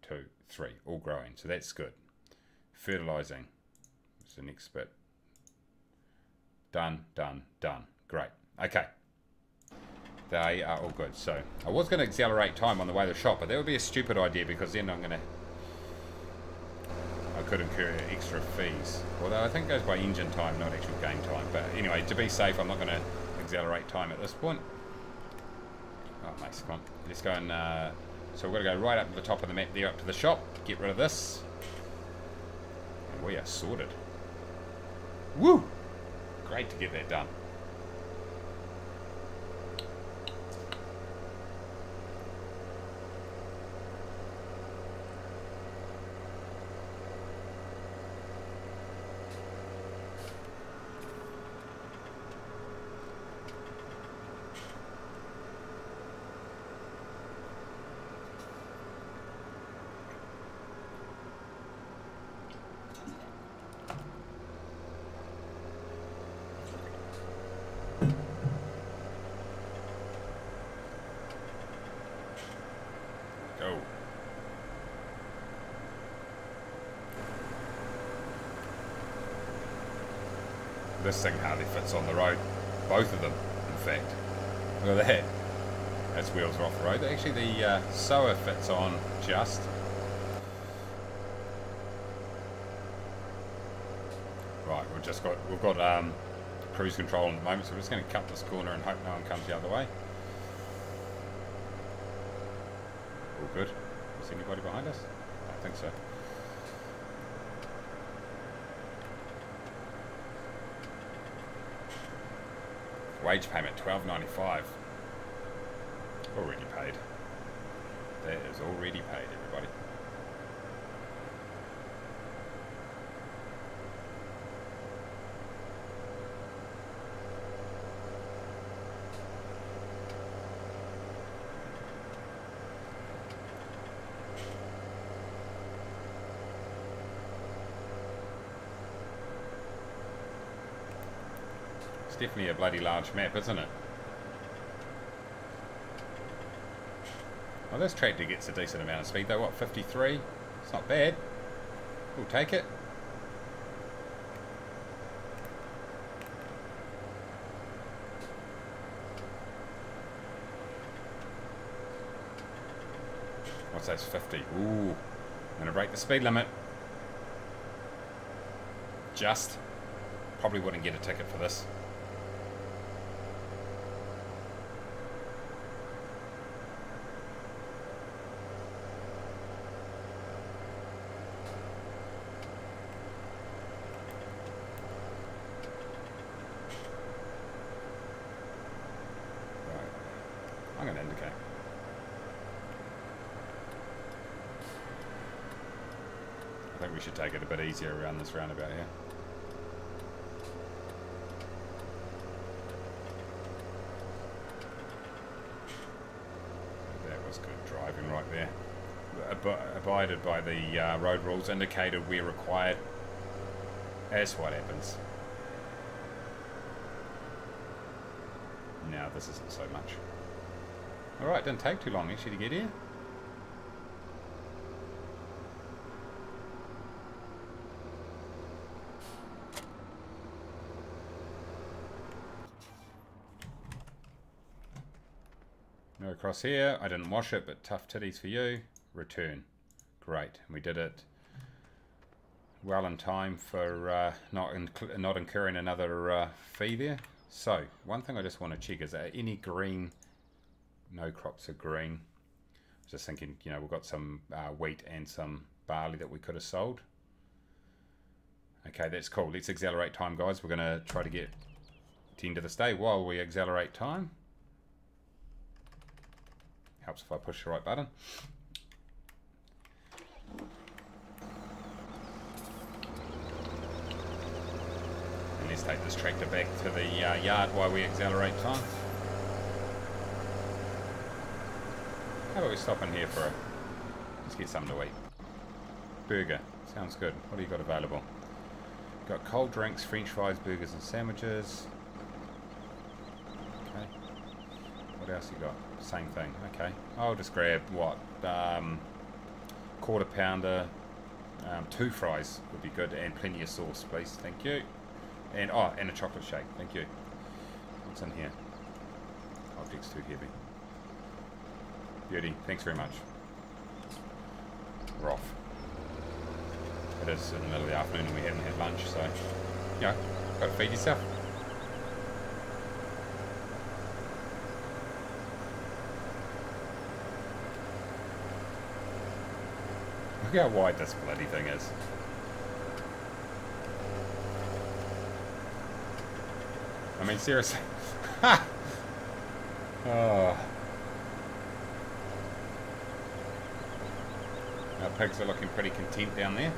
2, 3, all growing. So that's good. Fertilizing. That's the next bit. Done. Great. Okay. They are all good. So I was going to accelerate time on the way to the shop, but that would be a stupid idea because then I could incur extra fees. Although I think it goes by engine time, not actual game time. But anyway, to be safe, I'm not going to accelerate time at this point. Oh, Mace, come on. Let's go and... so we're going to go right up to the top of the map there, up to the shop. Get rid of this. And we are sorted. Woo! Great to get that done. this thing hardly fits on the road. Both of them, in fact. Look at that. Those wheels are off the road. Actually, the sower fits on just. Right, we've got cruise control at the moment, so we're just going to cut this corner and hope no one comes the other way. All good. Is anybody behind us? I don't think so. Wage payment $12.95. Already paid. That is already paid, everybody. It's definitely a bloody large map, isn't it? Well, this tractor gets a decent amount of speed though. What, 53? It's not bad. We'll take it. What's that? 50. Ooh. I'm gonna break the speed limit. Just. Probably wouldn't get a ticket for this. I'm going to indicate. I think we should take it a bit easier around this roundabout here. That was good driving right there. Abided by the road rules, indicated where required. That's what happens. Now this isn't so much. Alright, didn't take too long actually to get here. No across here. I didn't wash it, but tough titties for you. Return. Great. And we did it well in time for not incurring another fee there. So, one thing I just want to check is any green. No crops are green. Just thinking, you know, we've got some wheat and some barley that we could have sold. Okay, that's cool. Let's accelerate time, guys. We're going to try to get to the end of this day while we accelerate time. Helps if I push the right button. And let's take this tractor back to the yard while we accelerate time. How about we stop in here for a... Let's get something to eat. Burger. Sounds good. What do you got available? Got cold drinks, french fries, burgers and sandwiches. Okay. What else you got? Same thing. Okay. I'll just grab, what? Quarter pounder. 2 fries would be good. And plenty of sauce, please. Thank you. And, oh, and a chocolate shake. Thank you. What's in here? Object's too heavy. Beauty, thanks very much. We're off. It is in the middle of the afternoon and we haven't had lunch, so yeah, gotta feed yourself. Look how wide this bloody thing is. I mean, seriously. Oh. Our pigs are looking pretty content down there.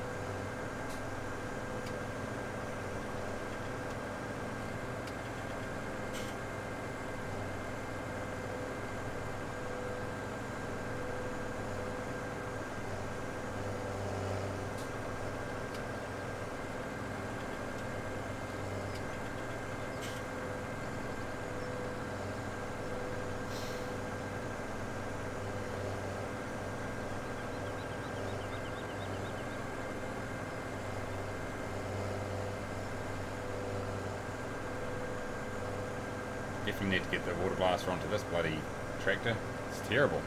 Definitely need to get the water blaster onto this bloody tractor. It's terrible.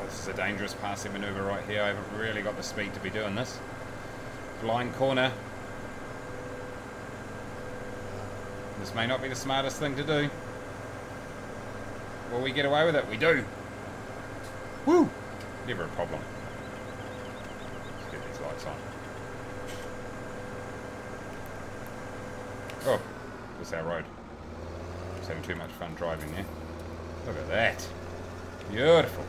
This is a dangerous passing manoeuvre right here. I haven't really got the speed to be doing this. Blind corner. This may not be the smartest thing to do. Will we get away with it? We do. Woo! Never a problem. Let's get these lights on. Oh, this is our road. Just having too much fun driving there. Look at that. Beautiful.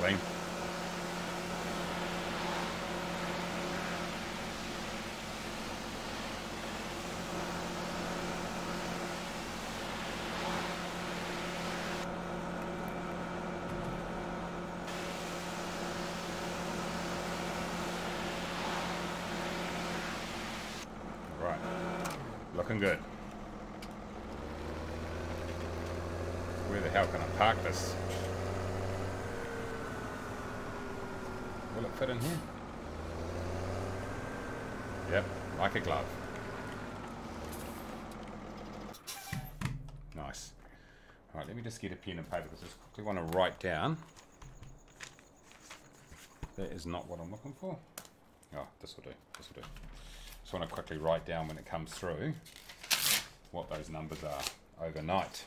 Clean. Right. Looking good. Where the hell can I park this? Will it fit in here? Yep, like a glove. Nice. Alright, let me just get a pen and paper because I just quickly want to write down. That is not what I'm looking for. Oh, this will do. This will do. Just want to quickly write down when it comes through what those numbers are overnight.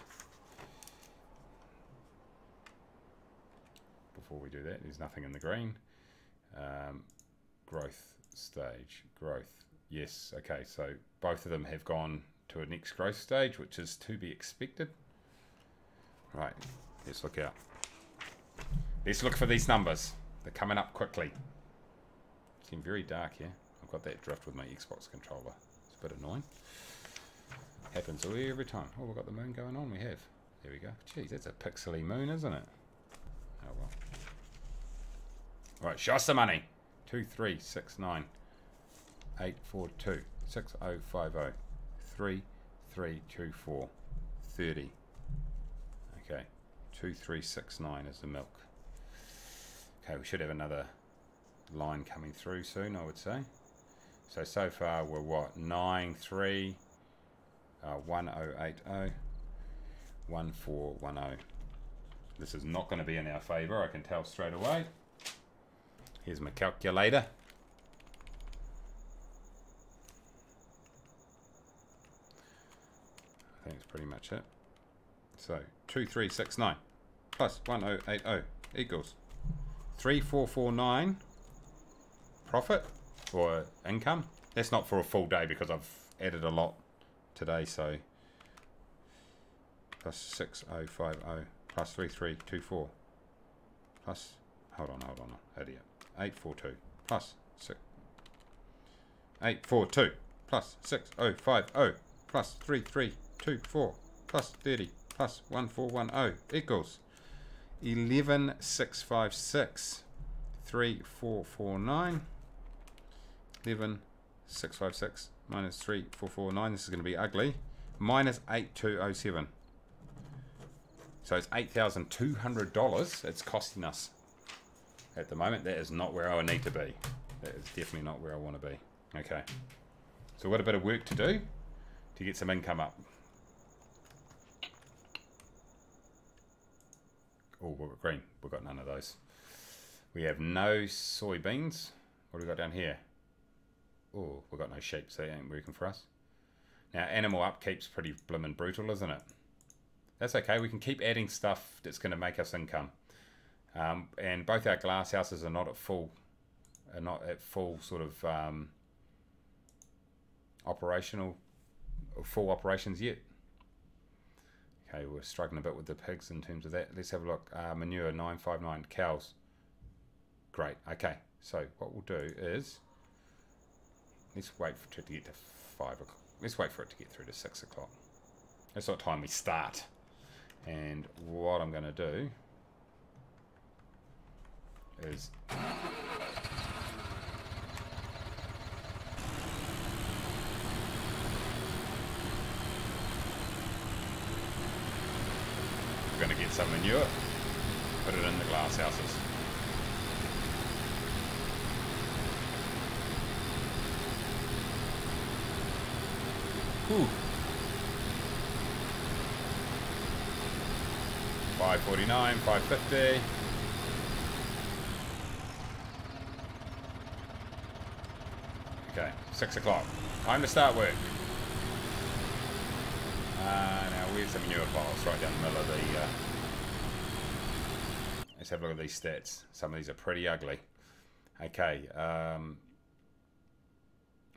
Before we do that, there's nothing in the green. Growth stage, growth. Yes, okay, so both of them have gone to a next growth stage, which is to be expected. Right, let's look out. Let's look for these numbers. They're coming up quickly. Seem very dark here. I've got that drift with my Xbox controller. It's a bit annoying. Happens every time. Oh, we've got the moon going on. We have. There we go. Geez, that's a pixely moon, isn't it? Oh well. Right, show us the money. 2369 842 6050 3324 30. Okay, 2369 is the milk. Okay, we should have another line coming through soon, I would say. So far we're what? 93 1080 1410. This is not going to be in our favour, I can tell straight away. Here's my calculator. I think it's pretty much it. So 2369 plus 1080 equals 3449 profit or income. That's not for a full day because I've added a lot today, so plus 6050 plus 3324 plus hold on, idiot. 842 plus 6 842 plus 6050 plus 3324 plus 30 plus 1410 equals 11656 3449 11656 minus 3449. This is going to be ugly. Minus 8207. So it's $8,200 it's costing us at the moment. That is not where I need to be. That is definitely not where I want to be. Okay. So we've got a bit of work to do to get some income up. Oh, we've got green. We've got none of those. We have no soybeans. What do we got down here? Oh, we've got no sheep, so that ain't working for us. Now, animal upkeep's pretty blimmin' brutal, isn't it? That's okay. We can keep adding stuff that's going to make us income. And both our glass houses are not at full sort of full operations yet. Okay, we're struggling a bit with the pigs in terms of that. Let's have a look. Manure 959 cows. Great. Okay, so what we'll do is let's wait for it to get to 5 o'clock. Let's wait for it to get through to 6 o'clock. That's what time we start. And what I'm going to do is we're going to get some manure, put it in the glass houses. Whew. 549, 550. Okay, 6 o'clock. Time to start work. Now where's the manure piles? Right down the middle of the... let's have a look at these stats. Some of these are pretty ugly. Okay,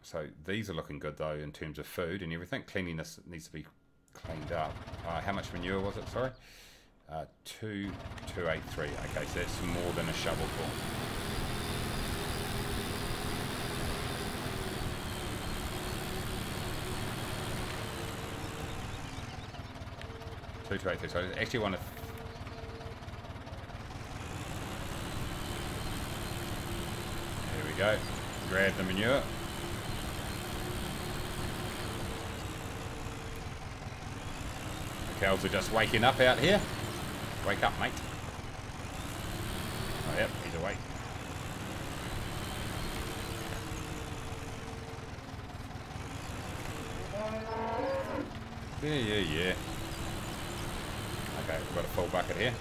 so these are looking good though in terms of food and everything. Cleanliness needs to be cleaned up. How much manure was it? Sorry, 2,283. Okay, so that's more than a shovelful. So I actually want to. There we go. Grab the manure. The cows are just waking up out here. Wake up, mate. Oh, yep, he's awake. Yeah. Okay, we've got a full bucket here.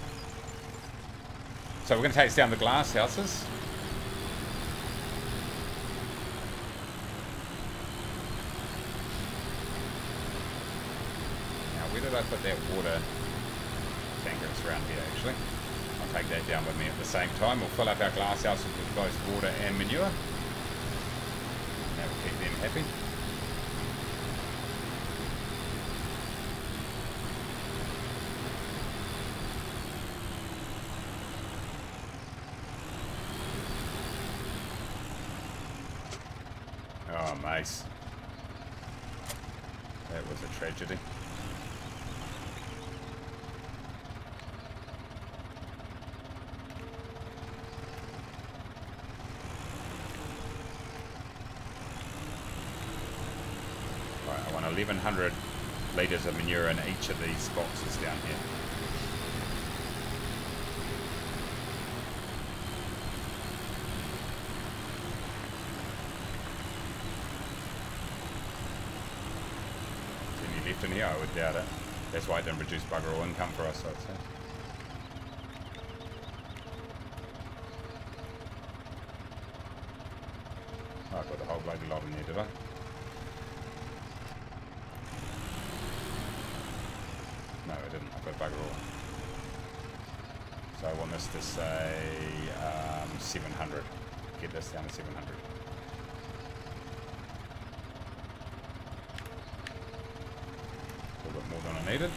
So we're going to take down the glass houses. Now, where did I put that water tanker? It's around here, actually. I'll take that down with me at the same time. We'll fill up our glass houses with both water and manure. That will keep them happy. Oh, mace. That was a tragedy. Right, I want 1,100 litres of manure in each of these boxes down here. In here, I would doubt it. That's why it didn't produce bugger all income for us, I'd say. Oh, I put the whole bloody lot in there, did I? No, I didn't. I put bugger all. So I want this to say 700. Get this down to 700. A little bit more than I needed.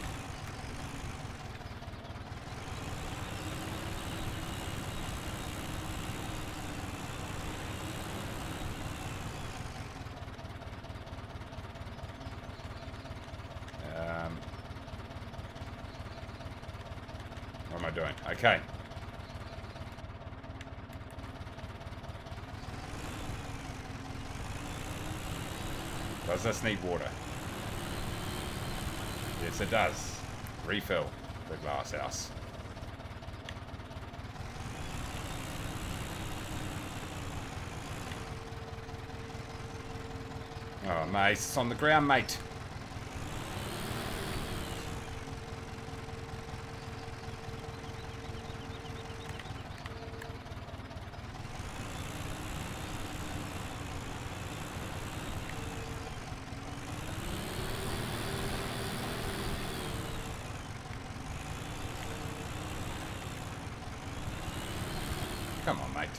What am I doing? Okay. Does this need water? Yes, it does. Refill the glass house. Oh, mate, it's on the ground, mate. Come on, mate.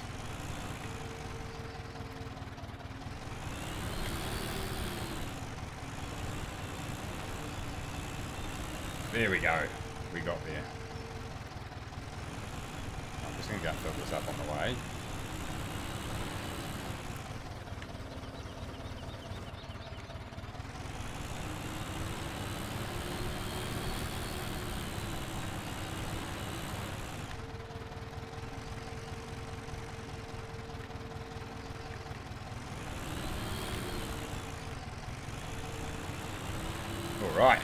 There we go. We got there. I'm just going to go and fill this up on the way. All right.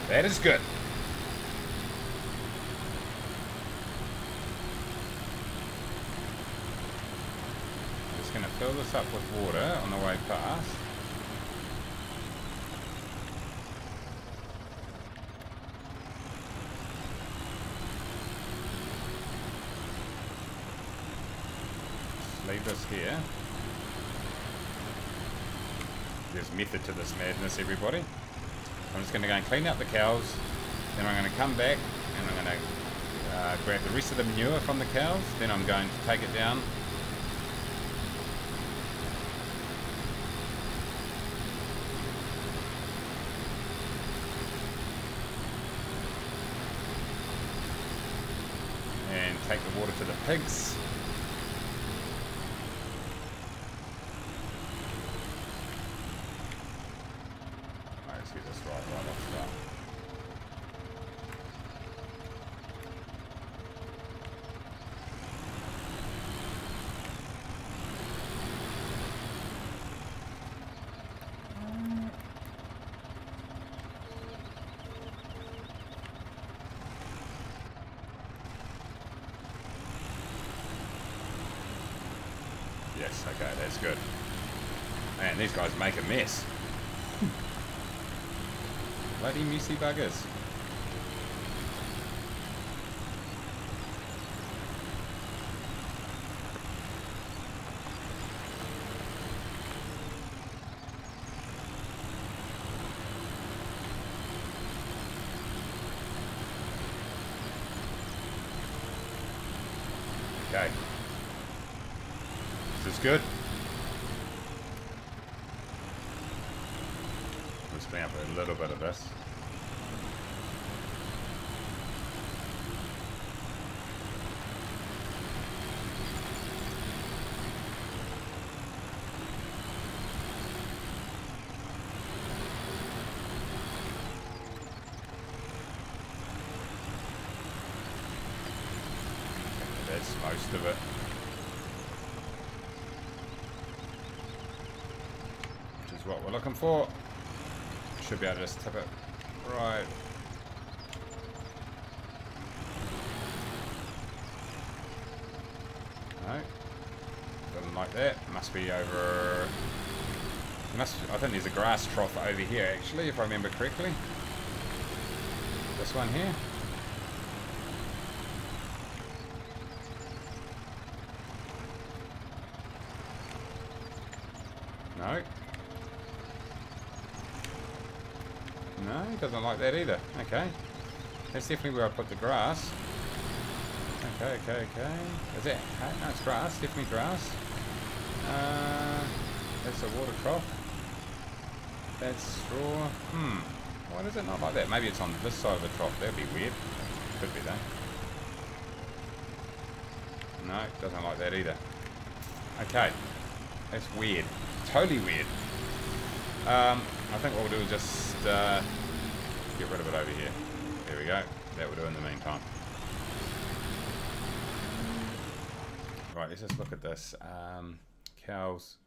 That is good. I'm just going to fill this up with water on the way past. Just leave this here. There's method to this madness, everybody. I'm just going to go and clean out the cows, then I'm going to come back and I'm going to grab the rest of the manure from the cows, then I'm going to take it down and take the water to the pigs. Yes, okay, that's good. Man, these guys make a mess. Bloody messy buggers. Okay. This is good. Let's clean up a little bit of this. That's most of it. Which is what we're looking for. Should be able to just tip it right. No. Doesn't like that. Must be over. I think there's a grass trough over here actually, if I remember correctly. This one here. No. No, he doesn't like that either. Okay. That's definitely where I put the grass. Okay. Is that? No, it's grass. Definitely grass. That's a water trough. That's straw. Why does it not like that? Maybe it's on this side of the trough. That'd be weird. Could be though. No, it doesn't like that either. Okay. That's weird. Totally weird. I think what we'll do is just get rid of it over here. There we go. That will do in the meantime. Right, let's just look at this. Cows,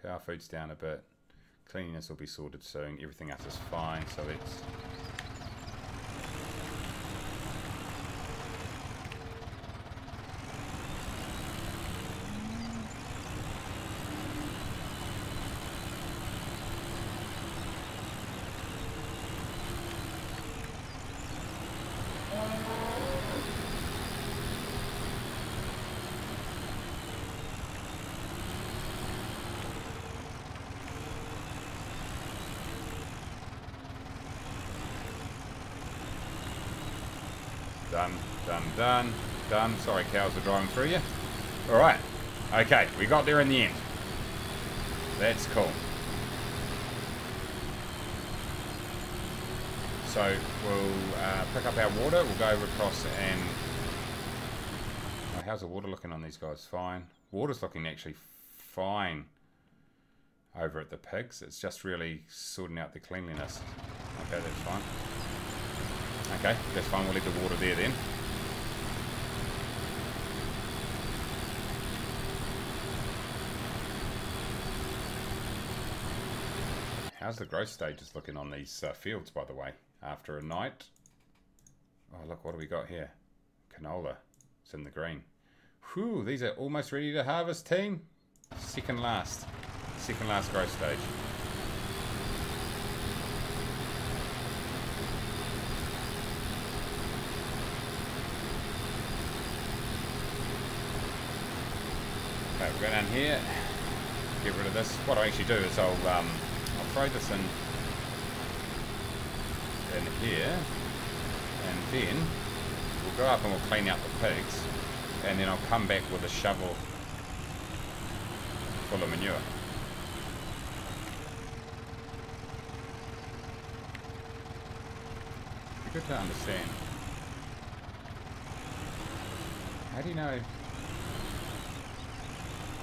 power food's down a bit. Cleanliness will be sorted soon. Everything else is fine. So let's. Done, done, done, done. Sorry, cows are driving through you. Alright. Okay, we got there in the end. That's cool. So we'll pick up our water. We'll go over across and... Oh, how's the water looking on these guys? Fine. Water's looking actually fine over at the pigs. It's just really sorting out the cleanliness. Okay, that's fine. Okay, that's fine. We'll leave the water there then. How's the growth stages looking on these fields, by the way, after a night? Oh, look, what do we got here? Canola. It's in the green. Whew, these are almost ready to harvest, team. Second last growth stage. Okay, we'll go down here, get rid of this. What I'll actually do is I'll throw this in here, and then we'll go up and we'll clean out the pigs, and then I'll come back with a shovel full of manure. Be good to understand. How do you know?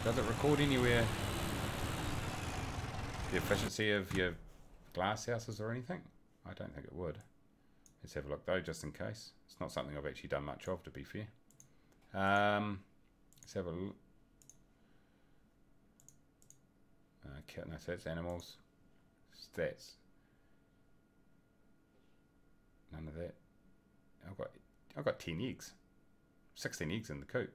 Does it record anywhere the efficiency of your glass houses or anything? I don't think it would. Let's have a look though, just in case. It's not something I've actually done much of, to be fair. Let's have a look. Okay, no, so that's animals. Stats. None of that. I've got 10 eggs. 16 eggs in the coop.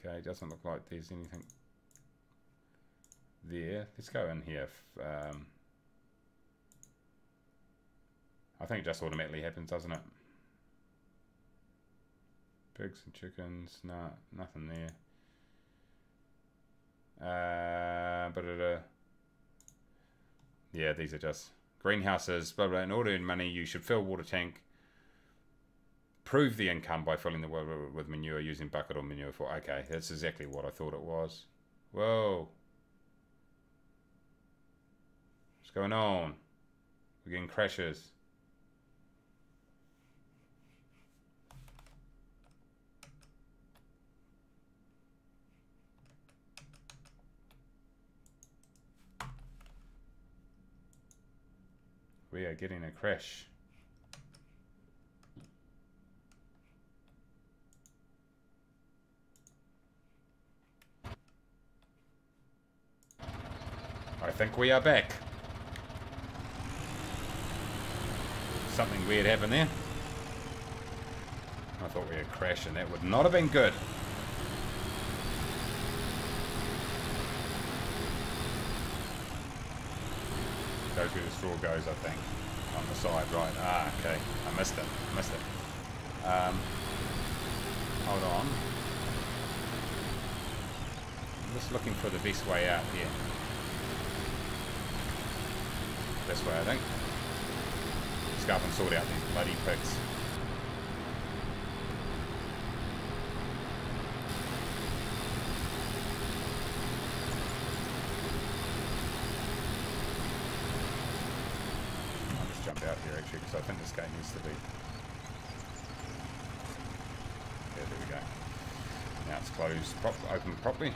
Okay, it doesn't look like there's anything there. Let's go in here. I think it just automatically happens, doesn't it? Pigs and chickens, no, nothing there. Yeah, these are just greenhouses. Blah, blah. In order to earn money, you should fill water tank. Prove the income by filling the water with manure using bucket or manure for. Okay, that's exactly what I thought it was. Whoa. What's going on? We're getting crashes. We are getting a crash. I think we are back. Something weird happened there. I thought we had crashed and that would not have been good. Goes where the straw goes, I think. On the side, right. Ah, okay. I missed it. Hold on. I'm just looking for the best way out here. This way, I think. Let's go up and sort out these bloody pigs. I'll just jump out here actually because I think this gate needs to be. Yeah, there we go. Now it's closed, open properly.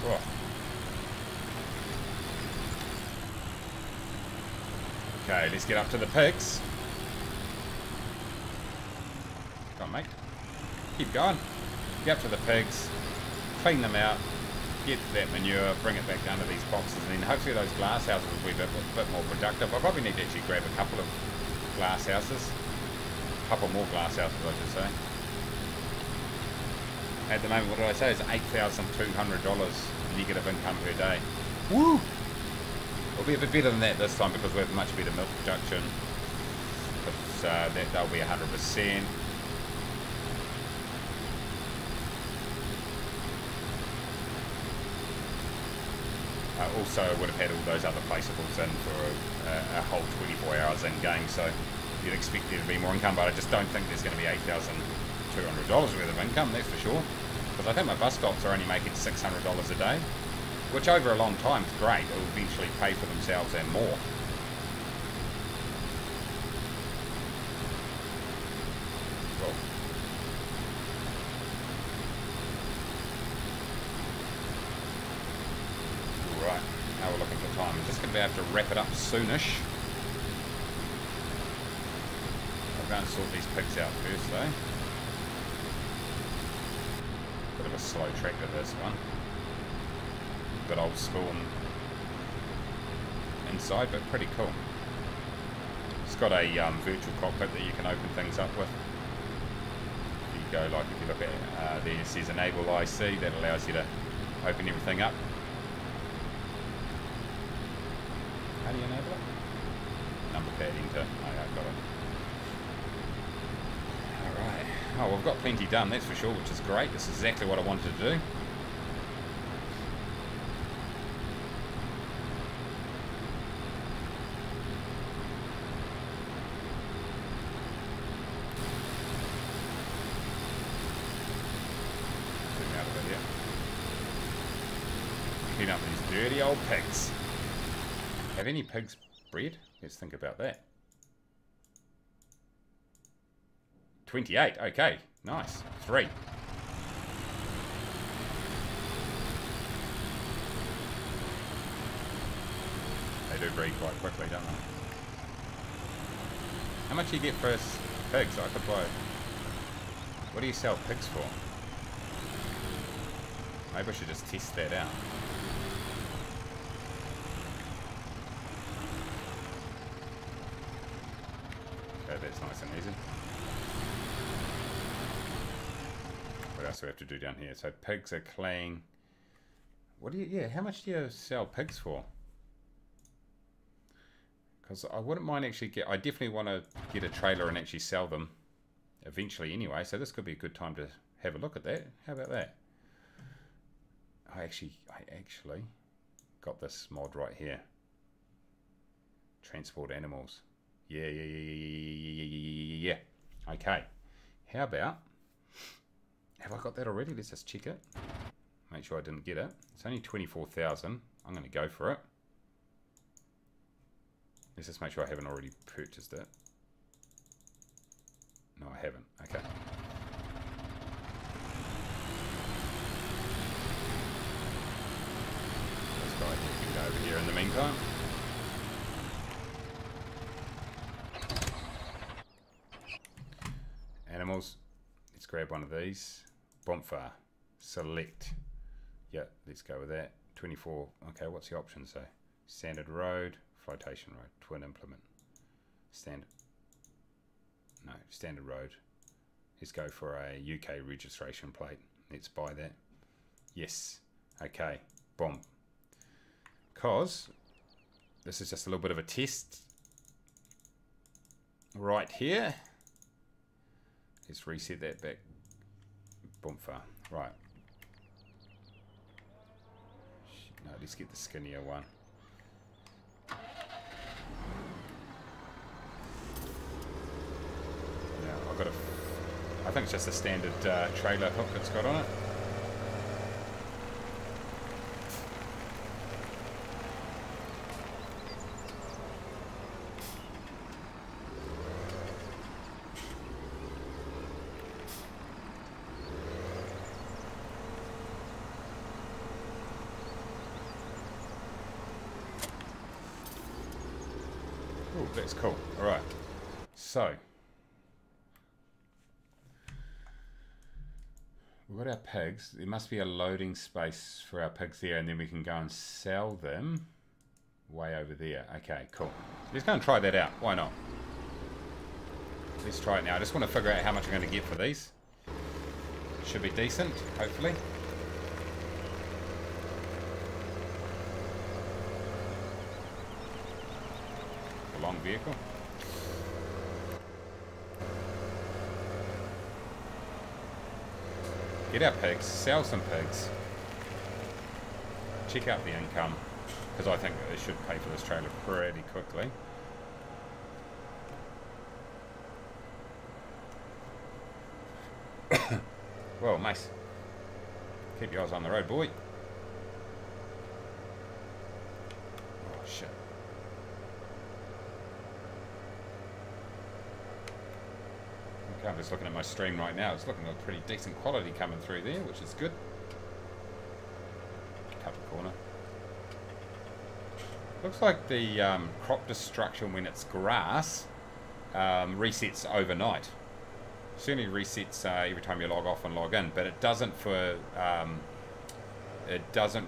Oh. Okay, let's get up to the pigs. Come on, mate. Keep going. Get up to the pigs. Clean them out. Get that manure. Bring it back down to these boxes. And then hopefully those glass houses will be a bit more productive. I probably need to actually grab a couple of glass houses. A couple more glass houses, I should say. At the moment, what did I say? It's $8,200 negative income per day. Woo! It'll be a bit better than that this time because we have much better milk production. But that'll be 100%. Also, I would have had all those other placeables in for a whole 24 hours in game, so you'd expect there to be more income, but I just don't think there's going to be $8,200 worth of income, that's for sure. Because I think my bus stops are only making $600 a day, which over a long time is great. It will eventually pay for themselves and more. Right, now we're looking for time. I'm just going to be able to wrap it up soonish. I'll go and sort these pigs out first though. Bit of a slow tractor this one. Bit old school inside, but pretty cool. It's got a virtual cockpit that you can open things up with. If you go, like if you look at there, it says enable IC, that allows you to open everything up. How do you enable it? Number pad enter. Oh yeah, I've got it. Alright. Oh, we've got plenty done, that's for sure, which is great. This is exactly what I wanted to do. Zoom out of it here. Clean up these dirty old pigs. Have any pigs bred? Let's think about that. 28, okay, nice. 3. They do breed quite quickly, don't they? How much do you get for pigs? I could buy. What do you sell pigs for? Maybe I should just test that out. Okay, that's nice and easy. What else do we have to do down here? So pigs are clean. What do you, yeah, how much do you sell pigs for? Because I wouldn't mind actually I definitely want to get a trailer and actually sell them eventually anyway, so this could be a good time to have a look at that. How about that? I actually got this mod right here. Transport animals. Yeah. Okay. How about, have I got that already? Let's just check it. Make sure I didn't get it. It's only 24,000. I'm going to go for it. Let's just make sure I haven't already purchased it. No, I haven't. Okay. This guy can go over here in the meantime. Animals. Let's grab one of these. Bonfire. Select. Yeah, let's go with that. 24. Okay, what's the option say? Standard road, flotation road, twin implement. Standard. No, standard road. Let's go for a UK registration plate. Let's buy that. Yes. Okay. Boom. Because this is just a little bit of a test right here. Let's reset that back. Bonfire. Right. No, let's get the skinnier one. Now, I've got I think it's just a standard trailer hook it's got on it. Oh, that's cool. Alright. So, we've got our pigs. There must be a loading space for our pigs there, and then we can go and sell them way over there. Okay, cool. Let's go and try that out. Why not? Let's try it now. I just want to figure out how much I'm going to get for these. Should be decent, hopefully. A long vehicle. Get our pigs, sell some pigs, check out the income. because I think they should pay for this trailer pretty quickly. Well, Mace, keep your eyes on the road, boy. Oh, shit. Okay, I'm just looking at my stream right now. It's looking like pretty decent quality coming through there, which is good. Cut the corner. Looks like the crop destruction when it's grass resets overnight. Certainly resets every time you log off and log in, but it doesn't for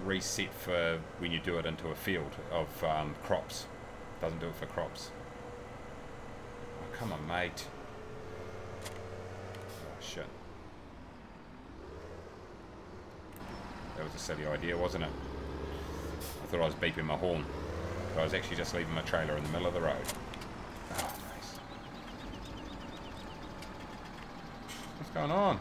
reset for when you do it into a field of crops. It doesn't do it for crops. Oh, come on, mate. Oh, shit. That was a silly idea, wasn't it? I thought I was beeping my horn, but I was actually just leaving my trailer in the middle of the road. Oh, nice. What's going on?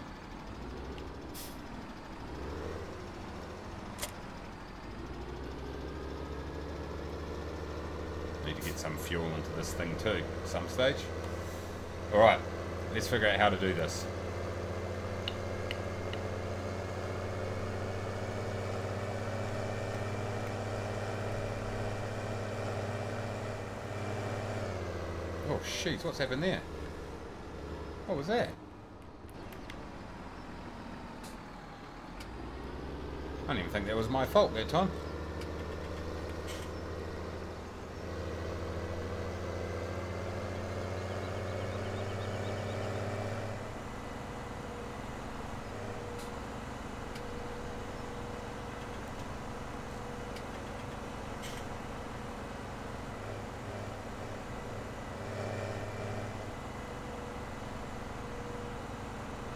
Need to get some fuel into this thing too at some stage. Alright, let's figure out how to do this. Oh shoot, what's happened there? What was that? I didn't even think that was my fault that time.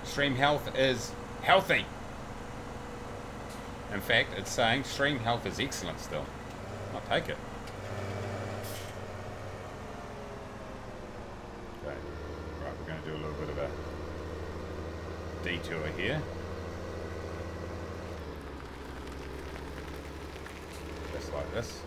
Stream health is healthy. In fact, it's saying stream health is excellent still. I'll take it. Okay. Right, we're going to do a little bit of a detour here. Just like this.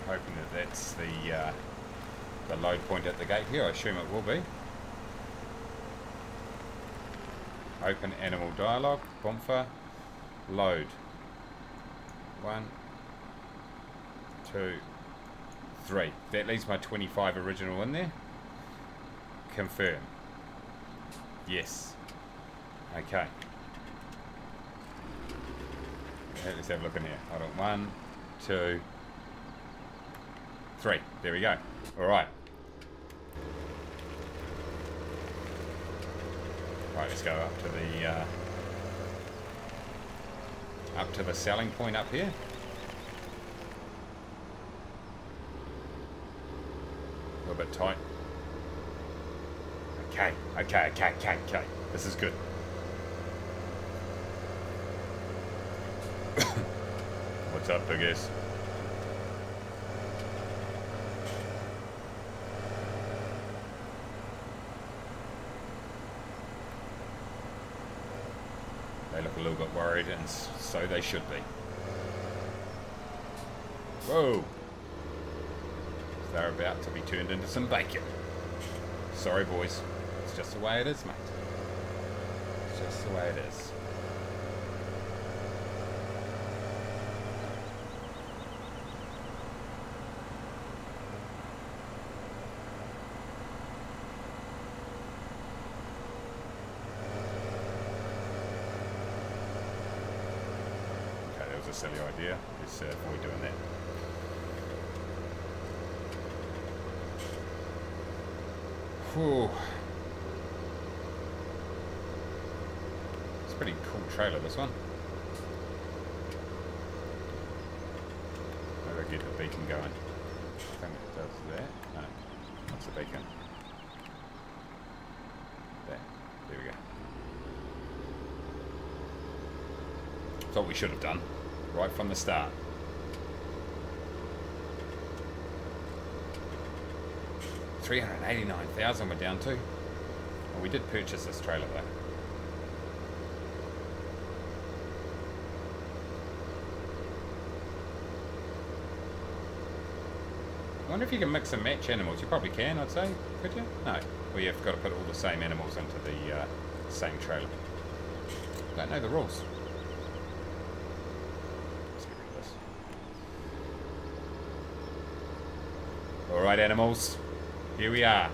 Hoping that that's the load point at the gate here. I assume it will be. Open animal dialogue. Bonfire. Load. 1, 2, 3. That leaves my 25 original in there. Confirm. Yes. Okay. Let's have a look in here. Hold on. 1, 2, 3. There we go. Alright. Right, let's go up to the selling point up here. A little bit tight. Okay. This is good. What's up, big ass? They look a little bit worried, and so they should be. Whoa! They're about to be turned into some bacon. Sorry, boys. It's just the way it is, mate. It's just the way it is. Silly idea. Let's avoid doing that. Whew. It's a pretty cool trailer, this one. Maybe I get the beacon going. I think it does that. No. What's the beacon? There we go. That's what we should have done right from the start. $389,000 we're down to. Well, we did purchase this trailer though. I wonder if you can mix and match animals. You probably can, I'd say. Could you? No. Well, you've got to put all the same animals into the same trailer. Don't know the rules. Let's get rid of this. Alright, animals. Here we are.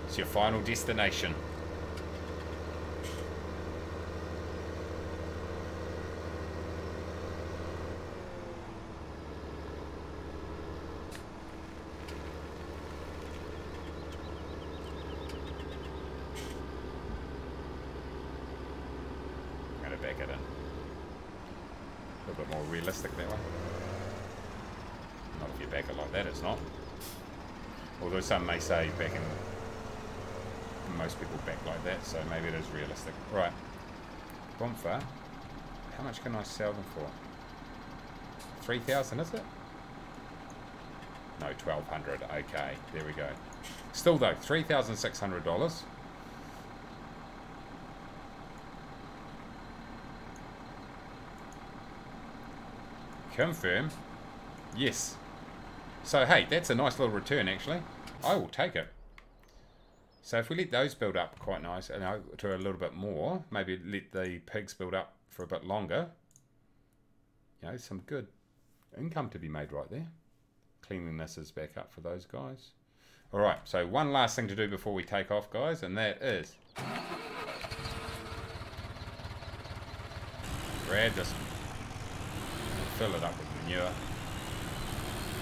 It's your final destination. Back it in. A little bit more realistic that way. Not if you back it like that, it's not. Although some may say backing, most people back like that, so maybe it is realistic. Right. Bonfire. How much can I sell them for? 3,000, is it? No, 1,200. Okay, there we go. Still though, $3,600. Confirm. Yes. So, hey, that's a nice little return, actually. I will take it. So, if we let those build up quite nice, and to a little bit more, maybe let the pigs build up for a bit longer. You know, some good income to be made right there. Cleanliness is back up for those guys. Alright, so one last thing to do before we take off, guys, and that is... grab this... fill it up with manure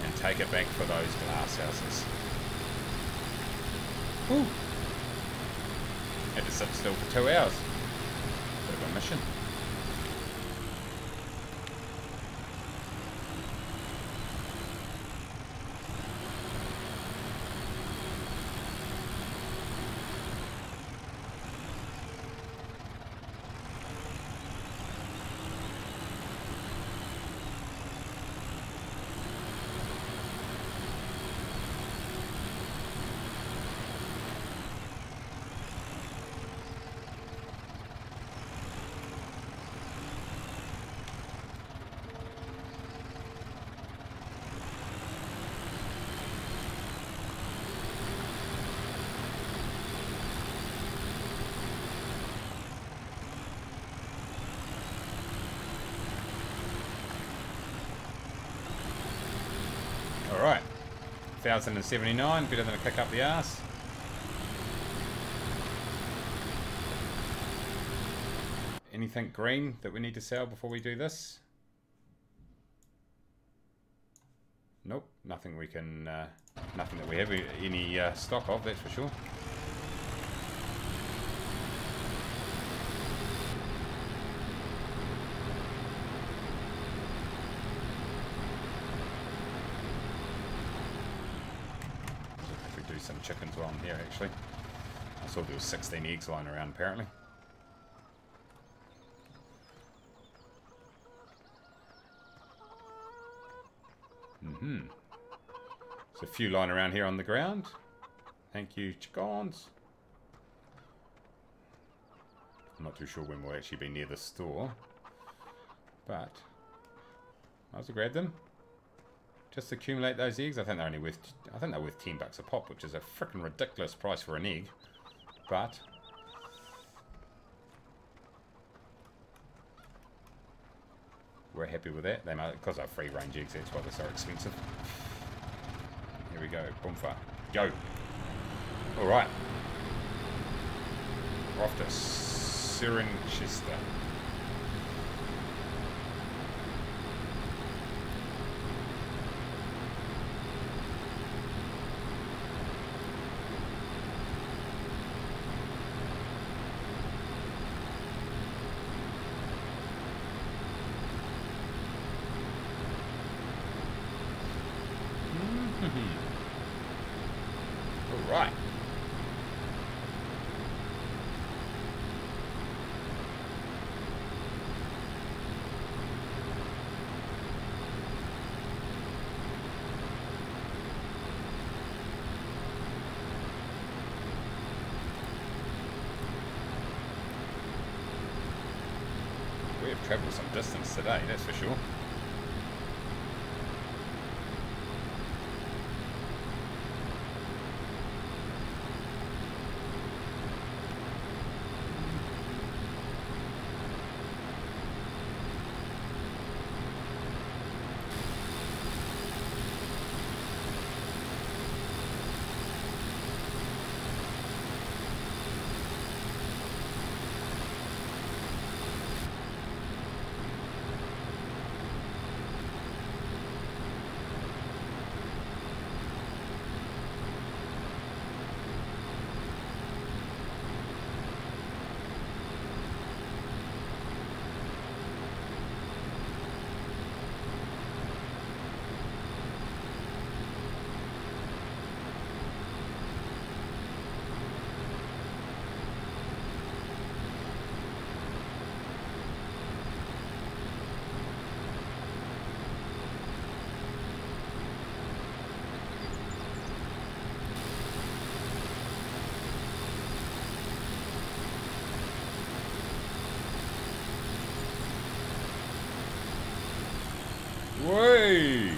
and take it back for those glass houses. Woo! Had to sit still for 2 hours. Bit of a mission. Alright, 1,079, better than a kick up the arse. Anything green that we need to sell before we do this? Nope, nothing we can, nothing that we have any stock of, that's for sure. Some chickens while I'm here, actually. I saw there was 16 eggs lying around, apparently. There's a few lying around here on the ground. Thank you, chickens. I'm not too sure when we'll actually be near the store, but I might as well grab them. Just accumulate those eggs. I think they're only worth, I think they're worth $10 a pop, which is a freaking ridiculous price for an egg. But we're happy with that. They might, because they're free range eggs, that's why they're so expensive. Here we go, boomfa. Go. Alright. We're off to Cirencester. Alright. travel some distance today, that's for sure. Way!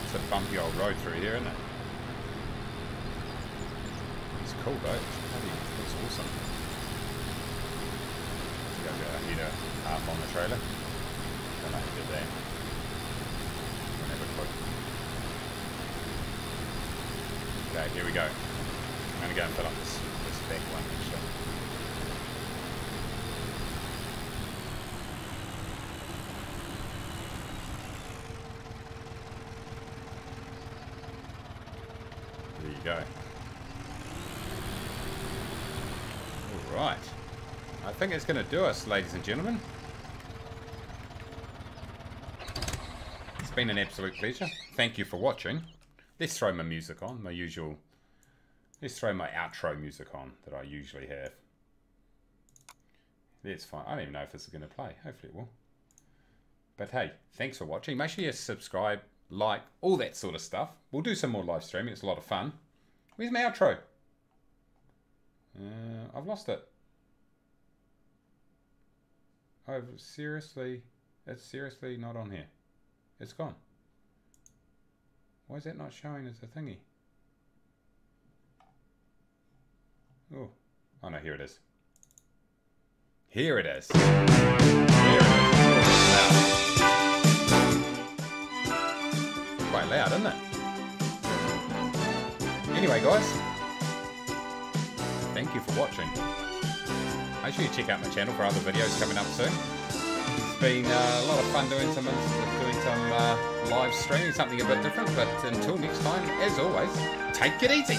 It's a bumpy old road through here, isn't it? It's cool though. It's awesome. You guys got a heater half on the trailer. Don't know who did that. We'll never clue. Okay, here we go. I'm gonna go and fill up this back one actually. There you go. Alright. I think it's going to do us, ladies and gentlemen. It's been an absolute pleasure. Thank you for watching. Let's throw my music on, my usual... Let's throw my outro music on that I usually have. That's fine. I don't even know if this is going to play. Hopefully it will. But hey, thanks for watching. Make sure you subscribe, like, all that sort of stuff. We'll do some more live streaming. It's a lot of fun. Where's my outro? I've lost it. It's seriously not on here. It's gone. Why is that not showing as a thingy? Oh no, here it is. Here it is. Here it is. Quite loud, isn't it? Anyway, guys, thank you for watching. Make sure you check out my channel for other videos coming up soon. It's been a lot of fun doing some live streaming, something a bit different. But until next time, as always, take it easy.